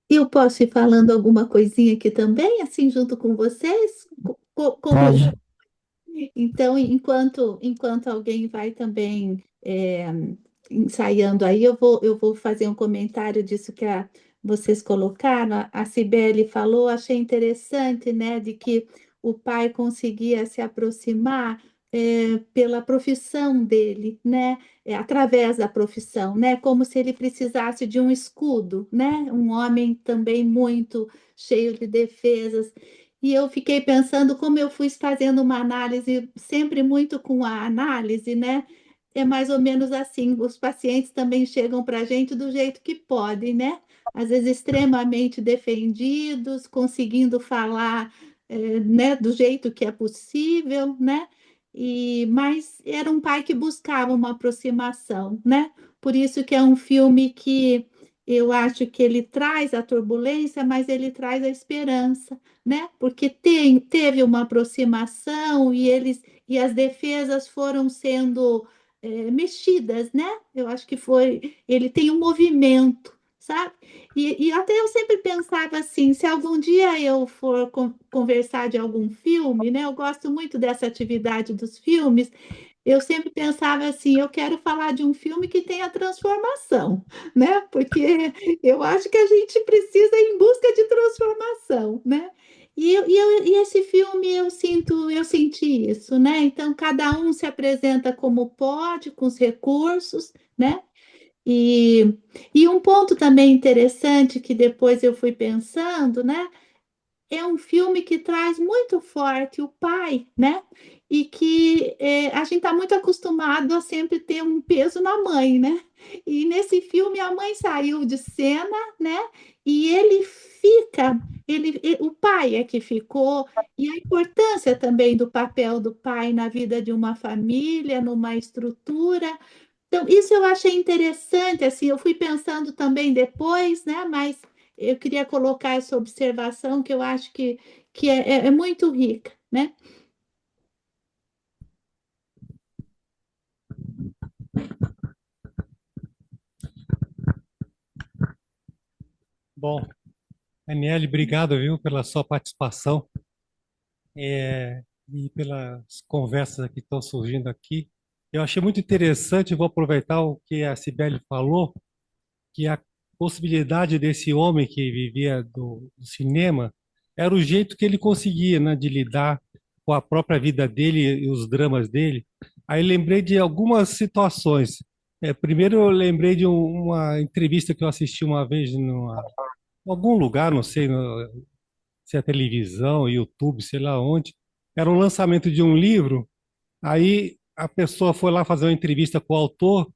Eu posso ir falando alguma coisinha aqui também, assim, junto com vocês? Como Pode. então, enquanto alguém vai também ensaiando aí, eu vou fazer um comentário disso que vocês colocaram. A Cibele falou, achei interessante, né, de que o pai conseguia se aproximar pela profissão dele, né, através da profissão, né, como se ele precisasse de um escudo, né, um homem também muito cheio de defesas. E eu fiquei pensando como eu fui fazendo uma análise, sempre muito com a análise, né? É mais ou menos assim, os pacientes também chegam para a gente do jeito que podem, né? Às vezes extremamente defendidos, conseguindo falar, né, do jeito que é possível, né? Mas era um pai que buscava uma aproximação, né? Por isso que é um filme que eu acho que ele traz a turbulência, mas ele traz a esperança, né? Porque teve uma aproximação e as defesas foram sendo mexidas, né? Eu acho que ele tem um movimento, sabe? E até eu sempre pensava assim, se algum dia eu for conversar de algum filme, né? Eu gosto muito dessa atividade dos filmes. Eu sempre pensava assim, eu quero falar de um filme que tenha transformação, né? Porque eu acho que a gente precisa ir em busca de transformação, né? E esse filme eu senti isso, né? Então cada um se apresenta como pode, com os recursos, né? E, e um ponto também interessante que depois eu fui pensando, né? É um filme que traz muito forte o pai, né? E que a gente está muito acostumado a sempre ter um peso na mãe, né? E nesse filme a mãe saiu de cena, né? E ele fica, o pai é que ficou, e a importância também do papel do pai na vida de uma família, numa estrutura. Então, isso eu achei interessante, assim, eu fui pensando também depois, né? Mas eu queria colocar essa observação que eu acho que é muito rica, né? Bom, Aniele, obrigado, viu, pela sua participação e pelas conversas que estão surgindo aqui. Eu achei muito interessante, vou aproveitar o que a Cibele falou, que a possibilidade desse homem que vivia do cinema era o jeito que ele conseguia, né, de lidar com a própria vida dele e os dramas dele. Aí lembrei de algumas situações. Primeiro eu lembrei de uma entrevista que eu assisti uma vez em algum lugar, não sei se é televisão, YouTube, sei lá onde. Era um lançamento de um livro. Aí a pessoa foi lá fazer uma entrevista com o autor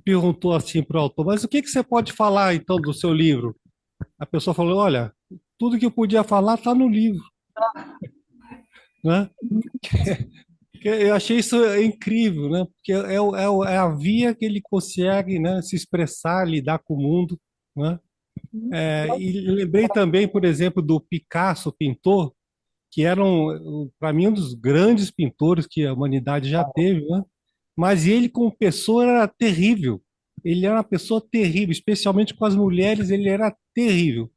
perguntou assim para o autor, mas o que que você pode falar então do seu livro? A pessoa falou, olha, tudo que eu podia falar está no livro, né? Eu achei isso incrível, né? Porque é a via que ele consegue, né, se expressar, lidar com o mundo, né? E lembrei também, por exemplo, do Picasso, pintor, que era, para mim, um dos grandes pintores que a humanidade já teve, né? Mas ele, como pessoa, era terrível. Ele era uma pessoa terrível, especialmente com as mulheres, ele era terrível.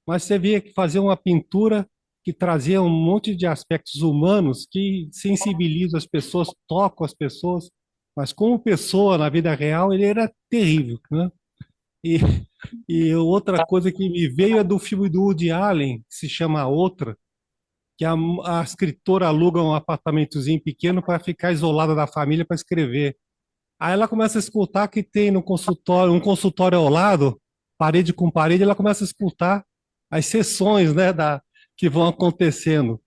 Mas você via que fazia uma pintura que trazia um monte de aspectos humanos que sensibilizam as pessoas, tocam as pessoas, mas como pessoa, na vida real, ele era terrível, né? E, e outra coisa que me veio é do filme do Woody Allen, que se chama Outra, que a escritora aluga um apartamentozinho pequeno para ficar isolada da família para escrever. Aí ela começa a escutar que tem no consultório, um consultório ao lado, parede com parede, ela começa a escutar as sessões, né, que vão acontecendo.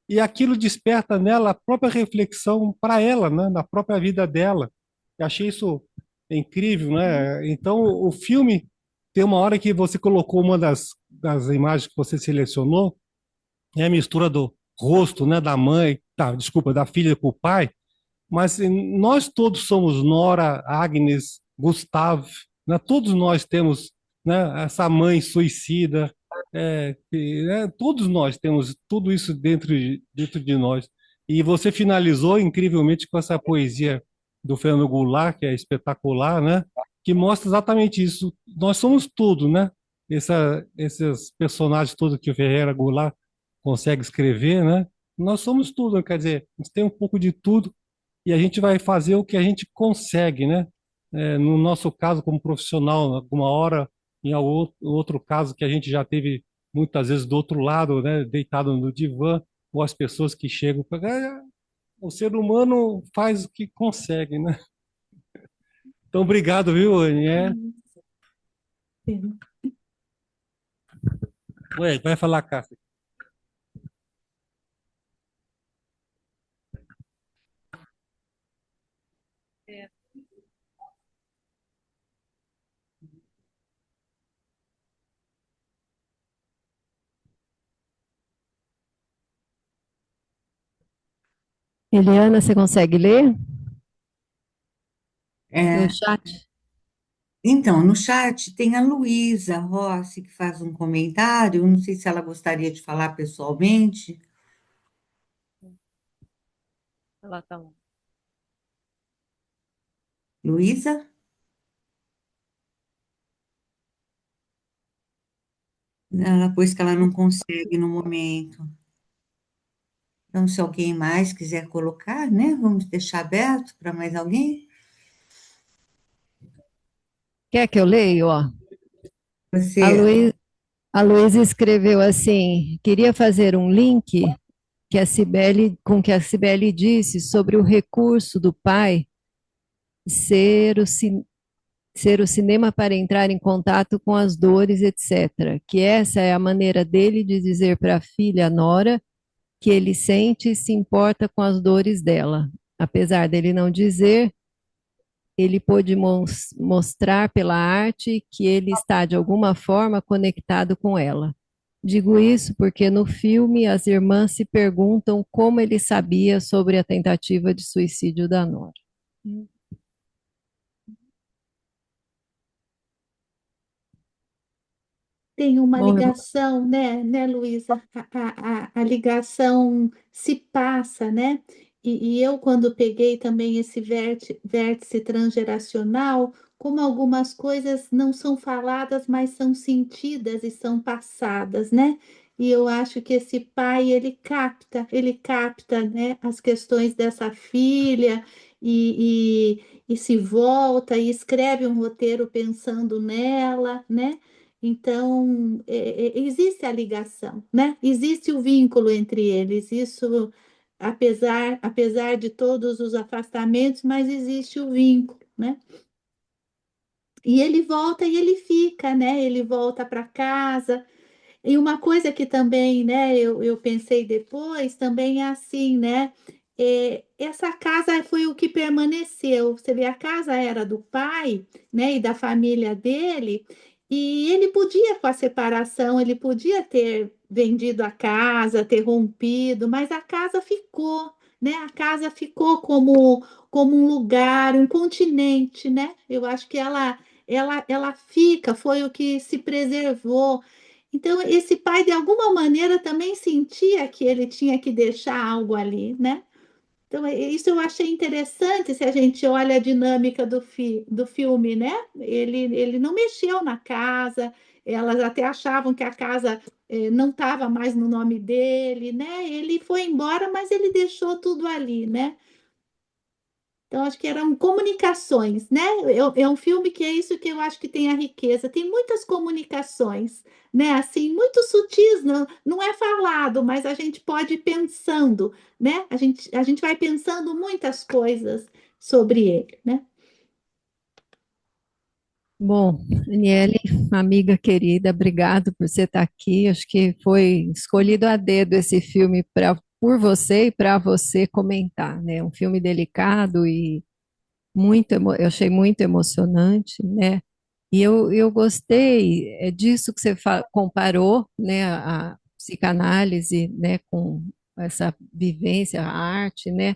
E aquilo desperta nela a própria reflexão para ela, né, na própria vida dela. Eu achei isso incrível, né? Então, o filme tem uma hora que você colocou uma das imagens que você selecionou, é a mistura do rosto, né, da mãe, desculpa, da filha com o pai, mas nós todos somos Nora, Agnes, Gustavo, né? Todos nós temos, né, essa mãe suicida, todos nós temos tudo isso dentro de nós. E você finalizou incrivelmente com essa poesia do Fernando Goulart, que é espetacular, né? Que mostra exatamente isso. Nós somos tudo, né? Esses personagens todos que o Ferreira Goulart consegue escrever, né? Nós somos tudo, quer dizer, a gente tem um pouco de tudo e a gente vai fazer o que a gente consegue, né? no nosso caso, como profissional, alguma hora, em algum outro caso que a gente já teve muitas vezes do outro lado, né, deitado no divã, ou as pessoas que chegam, o ser humano faz o que consegue, né? Então, obrigado, viu, Aniele? Sim. Ué, vai falar, Cássia. Eliana, você consegue ler no É, chat? então, no chat tem a Luísa Rossi, que faz um comentário. Não sei se ela gostaria de falar pessoalmente. Ela tá. Luísa? Ela pôs que ela não consegue no momento. Então, se alguém mais quiser colocar, né? Vamos deixar aberto para mais alguém. Quer que eu leia, ó? A Você, Luísa, a Luísa escreveu assim: queria fazer um link que a Cibele, com que a Cibele disse sobre o recurso do pai ser o, ser o cinema para entrar em contato com as dores, etc. Que essa é a maneira dele de dizer para a filha Nora que ele sente e se importa com as dores dela. Apesar dele não dizer, ele pôde mostrar pela arte que ele está de alguma forma conectado com ela. Digo isso porque no filme as irmãs se perguntam como ele sabia sobre a tentativa de suicídio da Nora. Tem uma Bom, ligação, né, Luísa? A ligação se passa, né? E eu, quando peguei também esse vértice transgeracional, como algumas coisas não são faladas, mas são sentidas e são passadas, né? E eu acho que esse pai, ele capta, né, as questões dessa filha e se volta e escreve um roteiro pensando nela, né? Então, existe a ligação, né? Existe o vínculo entre eles. Isso, apesar de todos os afastamentos, mas existe o vínculo, né? E ele volta e ele fica, né? Ele volta para casa. E uma coisa que também, né, eu pensei depois, também é assim, né? Essa casa foi o que permaneceu. Você vê, a casa era do pai, né, e da família dele, e ele podia, com a separação, ele podia ter vendido a casa, ter rompido, mas a casa ficou, né? A casa ficou como um lugar, um continente, né? Eu acho que ela fica, foi o que se preservou. Então, esse pai, de alguma maneira, também sentia que ele tinha que deixar algo ali, né? Então, isso eu achei interessante se a gente olha a dinâmica do filme, né? Ele não mexeu na casa, elas até achavam que a casa não estava mais no nome dele, né? Ele foi embora, mas ele deixou tudo ali, né? Então, acho que eram comunicações, né? É um filme que é isso que eu acho que tem a riqueza. Tem muitas comunicações, né? Assim, muito sutis, não é falado, mas a gente pode ir pensando, né? A gente vai pensando muitas coisas sobre ele, né? bom, Daniele, amiga querida, obrigado por você estar aqui. Acho que foi escolhido a dedo esse filme por você e para você comentar, né? Um filme delicado e eu achei muito emocionante, né? E eu gostei disso que você comparou, né, a psicanálise, né, com essa vivência, a arte, né?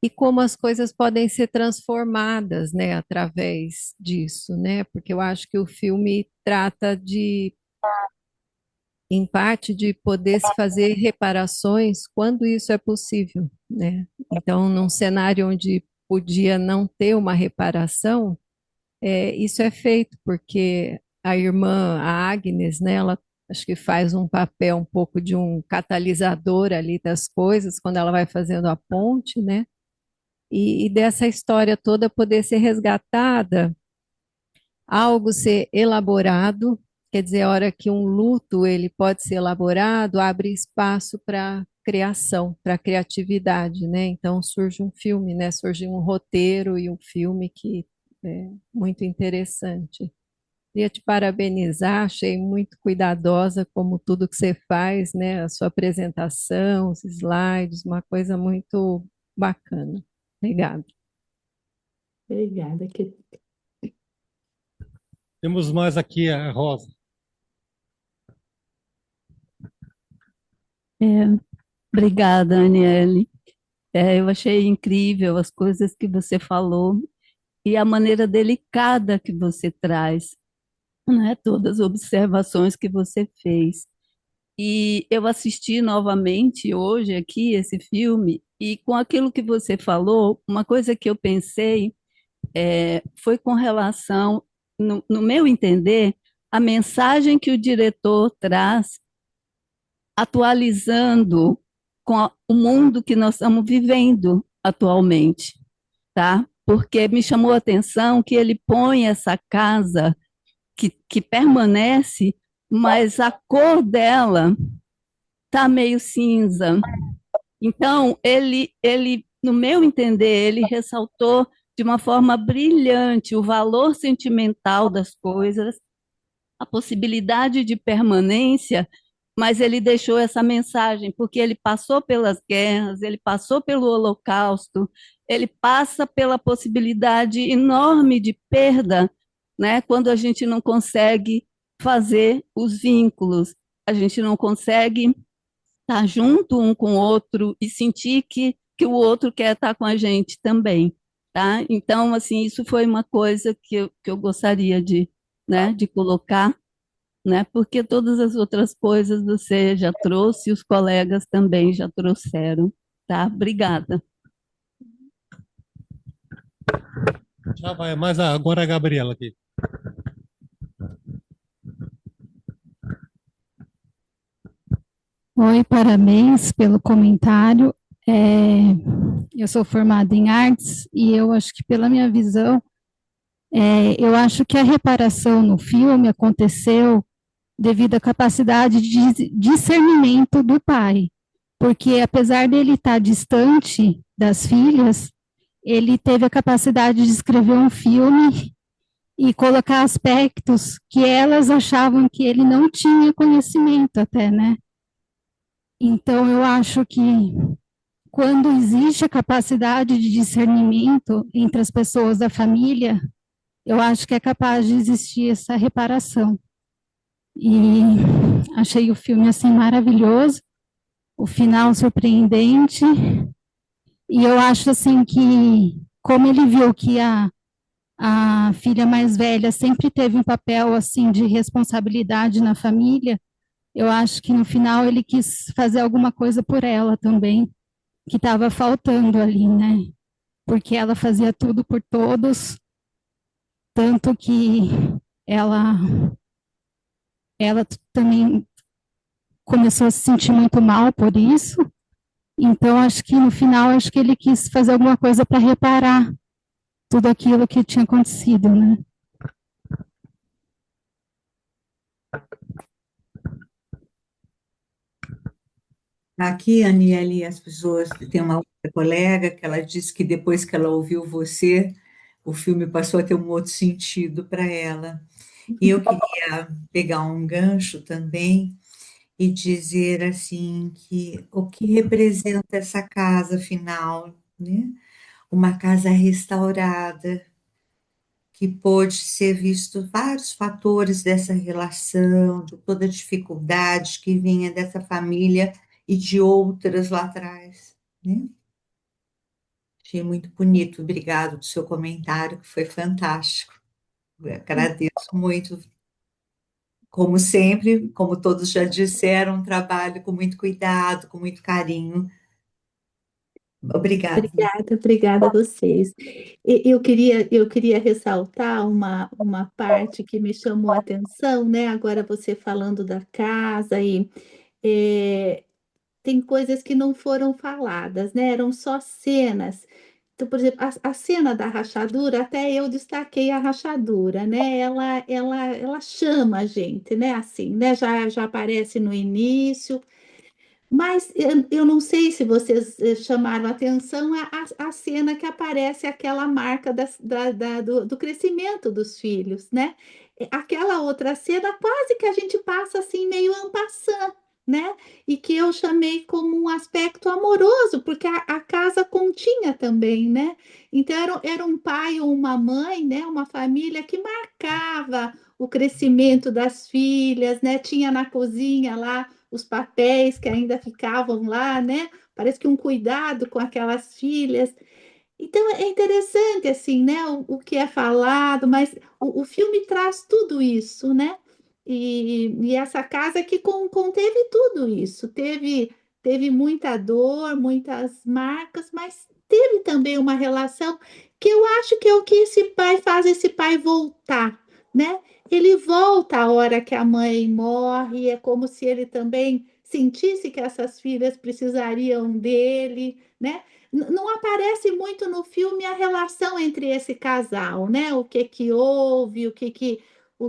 E como as coisas podem ser transformadas, né, através disso, né? Porque eu acho que o filme trata em parte, de poder se fazer reparações quando isso é possível, né? Então, num cenário onde podia não ter uma reparação, isso é feito porque a irmã, a Agnes, né, ela acho que faz um papel um pouco de um catalisador ali das coisas quando ela vai fazendo a ponte, né? e dessa história toda poder ser resgatada, algo ser elaborado, quer dizer, a hora que um luto ele pode ser elaborado, abre espaço para criação, para criatividade, né? Então surge um filme, né? Surge um roteiro e um filme que é muito interessante. Queria te parabenizar, achei muito cuidadosa como tudo que você faz, né? A sua apresentação, os slides, uma coisa muito bacana. Obrigada. Obrigada, Temos mais aqui a Rosa. Obrigada, Aniele. Eu achei incrível as coisas que você falou e a maneira delicada que você traz, né? Todas as observações que você fez. E eu assisti novamente hoje aqui esse filme, e com aquilo que você falou, uma coisa que eu pensei foi com relação, no meu entender, a mensagem que o diretor traz atualizando com o mundo que nós estamos vivendo atualmente, tá? Porque me chamou a atenção que ele põe essa casa que permanece, mas a cor dela tá meio cinza. Então, no meu entender, ele ressaltou de uma forma brilhante o valor sentimental das coisas, a possibilidade de permanência, mas ele deixou essa mensagem, porque ele passou pelas guerras, ele passou pelo Holocausto, ele passa pela possibilidade enorme de perda, né? Quando a gente não consegue fazer os vínculos, a gente não consegue estar junto um com o outro e sentir que o outro quer estar com a gente também, tá? Então, assim, isso foi uma coisa que eu gostaria né, de colocar, né? Porque todas as outras coisas você já trouxe, e os colegas também já trouxeram, tá? Obrigada. Já vai, mas agora a Gabriela aqui. Oi, parabéns pelo comentário. É, eu sou formada em artes e eu acho que, pela minha visão, eu acho que a reparação no filme aconteceu devido à capacidade de discernimento do pai, porque apesar dele estar distante das filhas, ele teve a capacidade de escrever um filme e colocar aspectos que elas achavam que ele não tinha conhecimento até, né? Então, eu acho que quando existe a capacidade de discernimento entre as pessoas da família, eu acho que é capaz de existir essa reparação. E achei o filme assim maravilhoso, o final surpreendente, e eu acho assim que, como ele viu que a filha mais velha sempre teve um papel assim de responsabilidade na família, eu acho que no final ele quis fazer alguma coisa por ela também, que estava faltando ali, né? Porque ela fazia tudo por todos, tanto que ela ela também começou a se sentir muito mal por isso. Então, acho que no final, acho que ele quis fazer alguma coisa para reparar tudo aquilo que tinha acontecido, né? Aqui, Aniele, as pessoas, tem uma outra colega que ela disse que depois que ela ouviu você, o filme passou a ter um outro sentido para ela. E eu queria pegar um gancho também e dizer assim que o que representa essa casa final, né? Uma casa restaurada, que pôde ser visto vários fatores dessa relação, de toda a dificuldade que vinha dessa família e de outras lá atrás, né? Achei muito bonito, obrigado do seu comentário, que foi fantástico. Eu agradeço muito, como sempre, como todos já disseram, um trabalho com muito cuidado, com muito carinho. Obrigada. obrigada a vocês. Eu queria ressaltar uma parte que me chamou a atenção, né? Agora você falando da casa é, tem coisas que não foram faladas, né? Eram só cenas. Então, por exemplo, a cena da rachadura, até eu destaquei a rachadura, né? Ela chama a gente, né? Assim, né? Já aparece no início. Mas eu não sei se vocês chamaram atenção a cena que aparece aquela marca do crescimento dos filhos, né? Aquela outra cena quase que a gente passa assim meio en passant, né? E que eu chamei como um aspecto amoroso, porque a casa continha também, né? Então era um pai ou uma mãe, né? Uma família que marcava o crescimento das filhas, né? Tinha na cozinha lá os papéis que ainda ficavam lá, né? Parece que um cuidado com aquelas filhas. Então é interessante assim, né? O que é falado, mas o filme traz tudo isso, né? E essa casa que conteve tudo isso, teve muita dor, muitas marcas, mas teve também uma relação que eu acho que é o que esse pai faz esse pai voltar, né? Ele volta a hora que a mãe morre, é como se ele também sentisse que essas filhas precisariam dele, né? Não aparece muito no filme a relação entre esse casal, né? O que que houve, o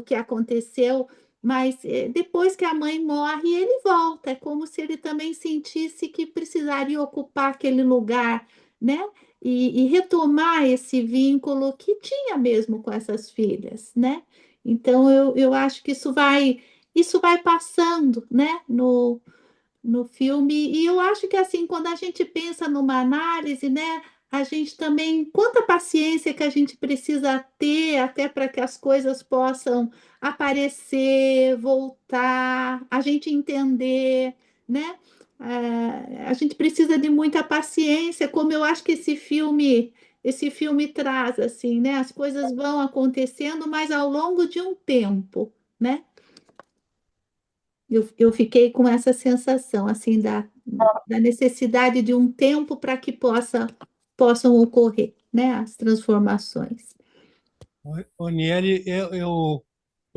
que aconteceu, mas depois que a mãe morre, ele volta. É como se ele também sentisse que precisaria ocupar aquele lugar, né? E retomar esse vínculo que tinha mesmo com essas filhas, né? Então eu acho que isso vai passando, né? No filme. E eu acho que assim, quando a gente pensa numa análise, né, a gente também, quanta paciência que a gente precisa ter até para que as coisas possam aparecer, voltar, a gente entender, né? A gente precisa de muita paciência, como eu acho que esse filme traz assim, né? As coisas vão acontecendo, mas ao longo de um tempo, né? Eu fiquei com essa sensação, assim, da necessidade de um tempo para que possam ocorrer, né, as transformações. Ô, Niele, eu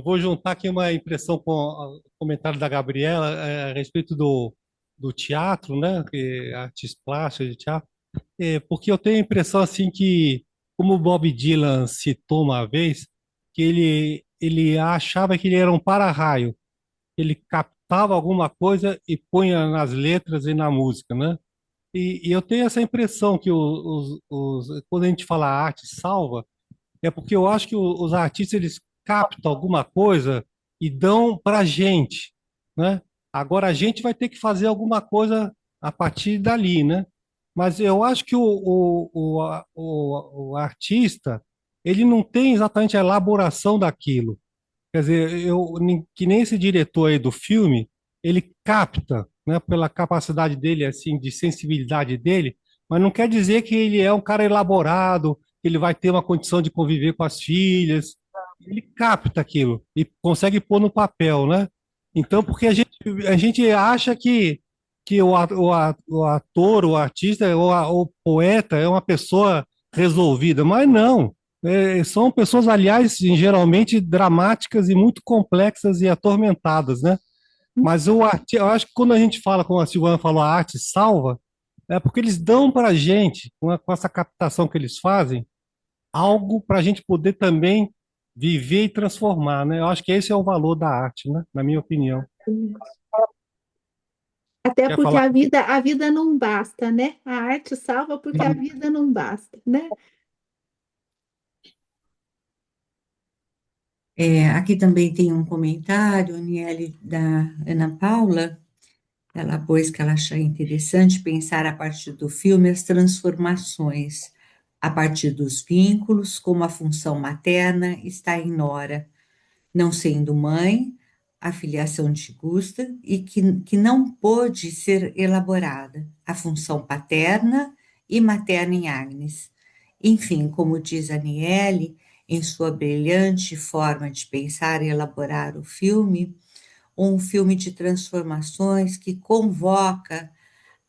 vou juntar aqui uma impressão com o comentário da Gabriela a respeito do teatro, né? Artes plásticas de teatro. Porque eu tenho a impressão assim que, como o Bob Dylan citou uma vez, que ele achava que ele era um para-raio. Ele captava alguma coisa e punha nas letras e na música, né? E eu tenho essa impressão que quando a gente fala arte salva, é porque eu acho que os artistas eles captam alguma coisa e dão para a gente, né? Agora a gente vai ter que fazer alguma coisa a partir dali, né? Mas eu acho que o artista ele não tem exatamente a elaboração daquilo. Quer dizer, que nem esse diretor aí do filme, ele capta, né, pela capacidade dele, assim, de sensibilidade dele, mas não quer dizer que ele é um cara elaborado, que ele vai ter uma condição de conviver com as filhas. Ele capta aquilo e consegue pôr no papel, né? Então, porque a gente acha que o ator, o artista, o poeta é uma pessoa resolvida, mas não. São pessoas, aliás, geralmente dramáticas e muito complexas e atormentadas, né? Mas eu acho que quando a gente fala, como a Silvana falou, a arte salva, é porque eles dão para a gente, com essa captação que eles fazem, algo para a gente poder também viver e transformar, né? Eu acho que esse é o valor da arte, né? Na minha opinião. Até Quer porque falar? a vida não basta, né? A arte salva porque a vida não basta, né? Aqui também tem um comentário, Niele, da Ana Paula. Ela pôs que ela achou interessante pensar a partir do filme as transformações, a partir dos vínculos, como a função materna está em Nora, não sendo mãe, a filiação de Gusta, e que não pôde ser elaborada, a função paterna e materna em Agnes. Enfim, como diz a Niele, em sua brilhante forma de pensar e elaborar o filme, um filme de transformações que convoca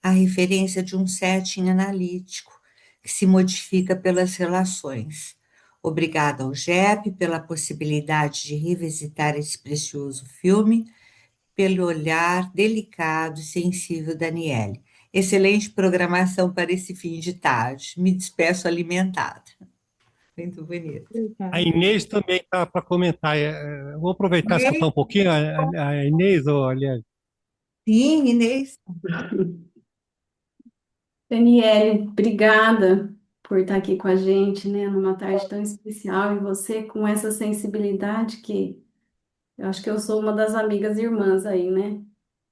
a referência de um setting analítico que se modifica pelas relações. Obrigada ao JEP pela possibilidade de revisitar esse precioso filme, pelo olhar delicado e sensível da Daniele. Excelente programação para esse fim de tarde. Me despeço alimentada. Muito bonito. A Obrigada. Inês também está para comentar. Eu vou aproveitar e escutar um pouquinho a Inês, olha. Sim, Inês. Daniele, obrigada por estar aqui com a gente, né, numa tarde tão especial, e você com essa sensibilidade que eu acho que eu sou uma das amigas irmãs aí, né?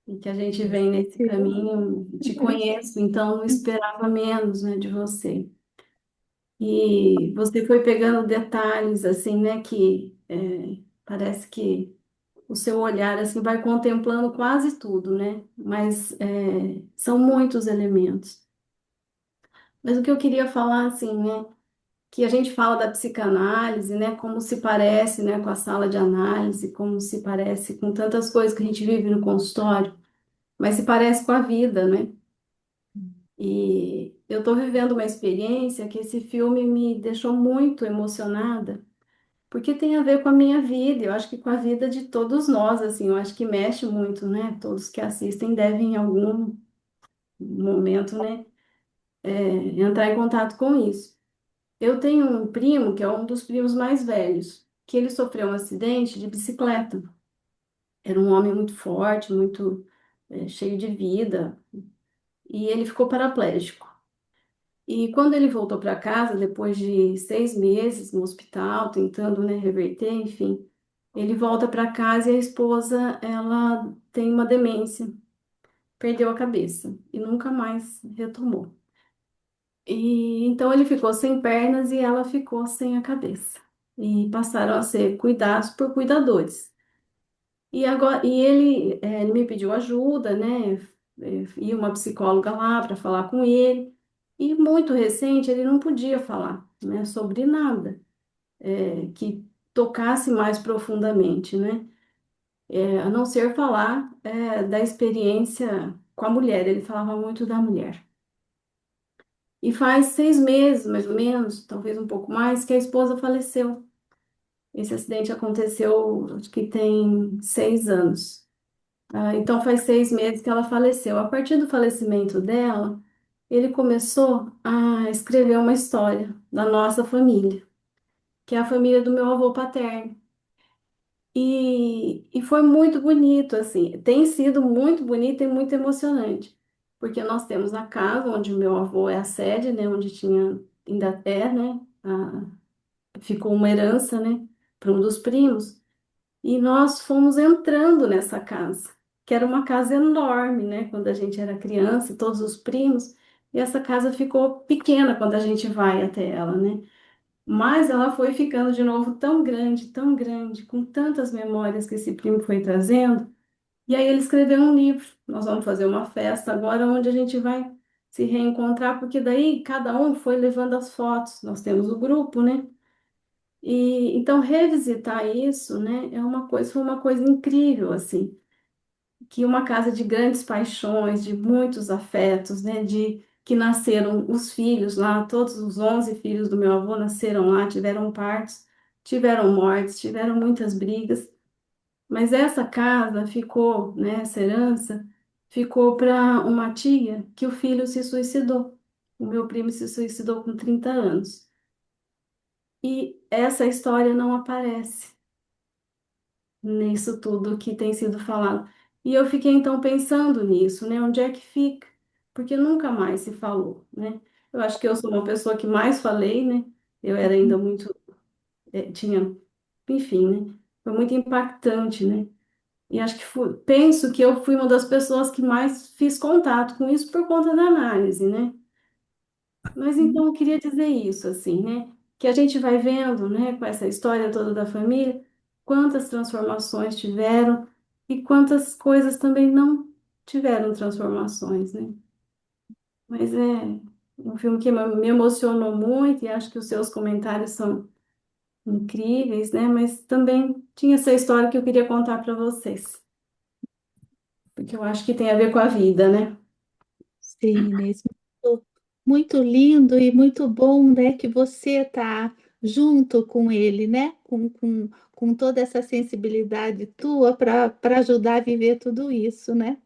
E que a gente vem nesse caminho, te conheço, então não esperava menos, né, de você. E você foi pegando detalhes, assim, né, que parece que o seu olhar, assim, vai contemplando quase tudo, né? Mas são muitos elementos. Mas o que eu queria falar, assim, né, que a gente fala da psicanálise, né, como se parece, né, com a sala de análise, como se parece com tantas coisas que a gente vive no consultório, mas se parece com a vida, né? E eu estou vivendo uma experiência que esse filme me deixou muito emocionada, porque tem a ver com a minha vida, eu acho que com a vida de todos nós, assim, eu acho que mexe muito, né? Todos que assistem devem em algum momento, né, entrar em contato com isso. Eu tenho um primo, que é um dos primos mais velhos, que ele sofreu um acidente de bicicleta. Era um homem muito forte, muito cheio de vida, e ele ficou paraplégico. E quando ele voltou para casa, depois de 6 meses no hospital, tentando, né, reverter, enfim, ele volta para casa e a esposa, ela tem uma demência, perdeu a cabeça e nunca mais retomou. E então ele ficou sem pernas e ela ficou sem a cabeça. E passaram a ser cuidados por cuidadores. E agora, ele me pediu ajuda, né? Ia uma psicóloga lá para falar com ele. E muito recente ele não podia falar, né, sobre nada, que tocasse mais profundamente, né? A não ser falar, da experiência com a mulher. Ele falava muito da mulher. E faz 6 meses, mais ou menos, talvez um pouco mais, que a esposa faleceu. Esse acidente aconteceu, acho que tem 6 anos. Então faz 6 meses que ela faleceu. A partir do falecimento dela, ele começou a escrever uma história da nossa família, que é a família do meu avô paterno. E foi muito bonito, assim, tem sido muito bonito e muito emocionante, porque nós temos a casa onde o meu avô é a sede, né, onde tinha, ainda é, né, ficou uma herança, né, para um dos primos, e nós fomos entrando nessa casa, que era uma casa enorme, né, quando a gente era criança, todos os primos, e essa casa ficou pequena quando a gente vai até ela, né? Mas ela foi ficando de novo tão grande, com tantas memórias que esse primo foi trazendo. E aí ele escreveu um livro. Nós vamos fazer uma festa agora onde a gente vai se reencontrar, porque daí cada um foi levando as fotos. Nós temos o grupo, né? E então revisitar isso, né, foi uma coisa incrível, assim, que uma casa de grandes paixões, de muitos afetos, né, de que nasceram os filhos lá, todos os 11 filhos do meu avô nasceram lá, tiveram partos, tiveram mortes, tiveram muitas brigas, mas essa casa ficou, né, essa herança ficou para uma tia que o filho se suicidou. O meu primo se suicidou com 30 anos. E essa história não aparece nisso tudo que tem sido falado. E eu fiquei então pensando nisso, né? Onde é que fica? Porque nunca mais se falou, né? Eu acho que eu sou uma pessoa que mais falei, né? Eu era ainda muito, tinha, enfim, né? Foi muito impactante, né? E acho que penso que eu fui uma das pessoas que mais fiz contato com isso por conta da análise, né? Mas então eu queria dizer isso, assim, né? Que a gente vai vendo, né, com essa história toda da família, quantas transformações tiveram e quantas coisas também não tiveram transformações, né? Mas é um filme que me emocionou muito e acho que os seus comentários são incríveis, né? Mas também tinha essa história que eu queria contar para vocês, porque eu acho que tem a ver com a vida, né? Sim, Inês, muito, muito lindo e muito bom, né, que você está junto com ele, né, com toda essa sensibilidade tua para ajudar a viver tudo isso, né?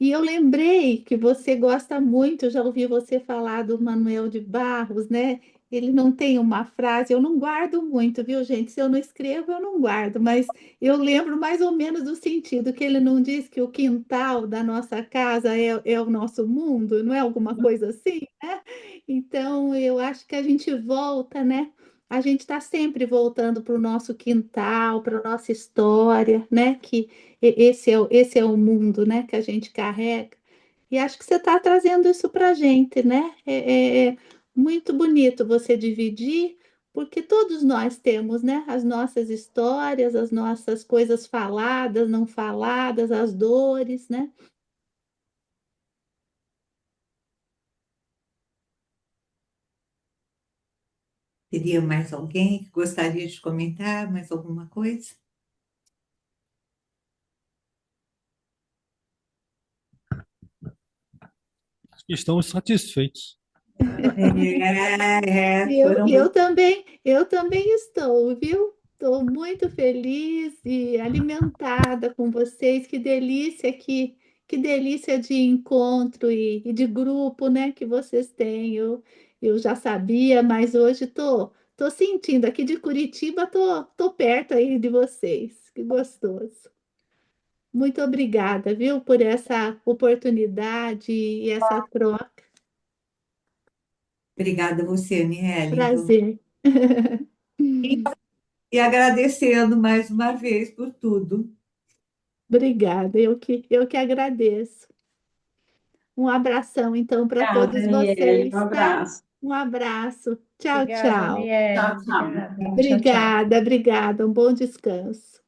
E eu lembrei que você gosta muito, eu já ouvi você falar do Manuel de Barros, né? Ele não tem uma frase, eu não guardo muito, viu, gente? Se eu não escrevo, eu não guardo, mas eu lembro mais ou menos do sentido, que ele não diz que o quintal da nossa casa é o nosso mundo, não é alguma coisa assim, né? Então, eu acho que a gente volta, né? A gente está sempre voltando para o nosso quintal, para a nossa história, né? Que esse é o mundo, né, que a gente carrega. E acho que você está trazendo isso para a gente, né? É muito bonito você dividir, porque todos nós temos, né, as nossas histórias, as nossas coisas faladas, não faladas, as dores, né? Teria mais alguém que gostaria de comentar mais alguma coisa? Acho que estamos satisfeitos. Foram Eu também estou, viu? Estou muito feliz e alimentada com vocês. Que delícia de encontro e de grupo, né, que vocês têm. Eu já sabia, mas hoje tô sentindo. Aqui de Curitiba, tô perto aí de vocês. Que gostoso. Muito obrigada, viu, por essa oportunidade e essa troca. obrigada a você, Aniele. Prazer. E agradecendo mais uma vez por tudo. Obrigada, eu que agradeço. Um abração, então, para Obrigada, todos Daniele. Um vocês, tá? abraço. Um abraço. Tchau, Obrigada, tchau. Aniele. Tchau, tchau. Obrigada. Tchau, tchau. Obrigada, obrigada. Um bom descanso.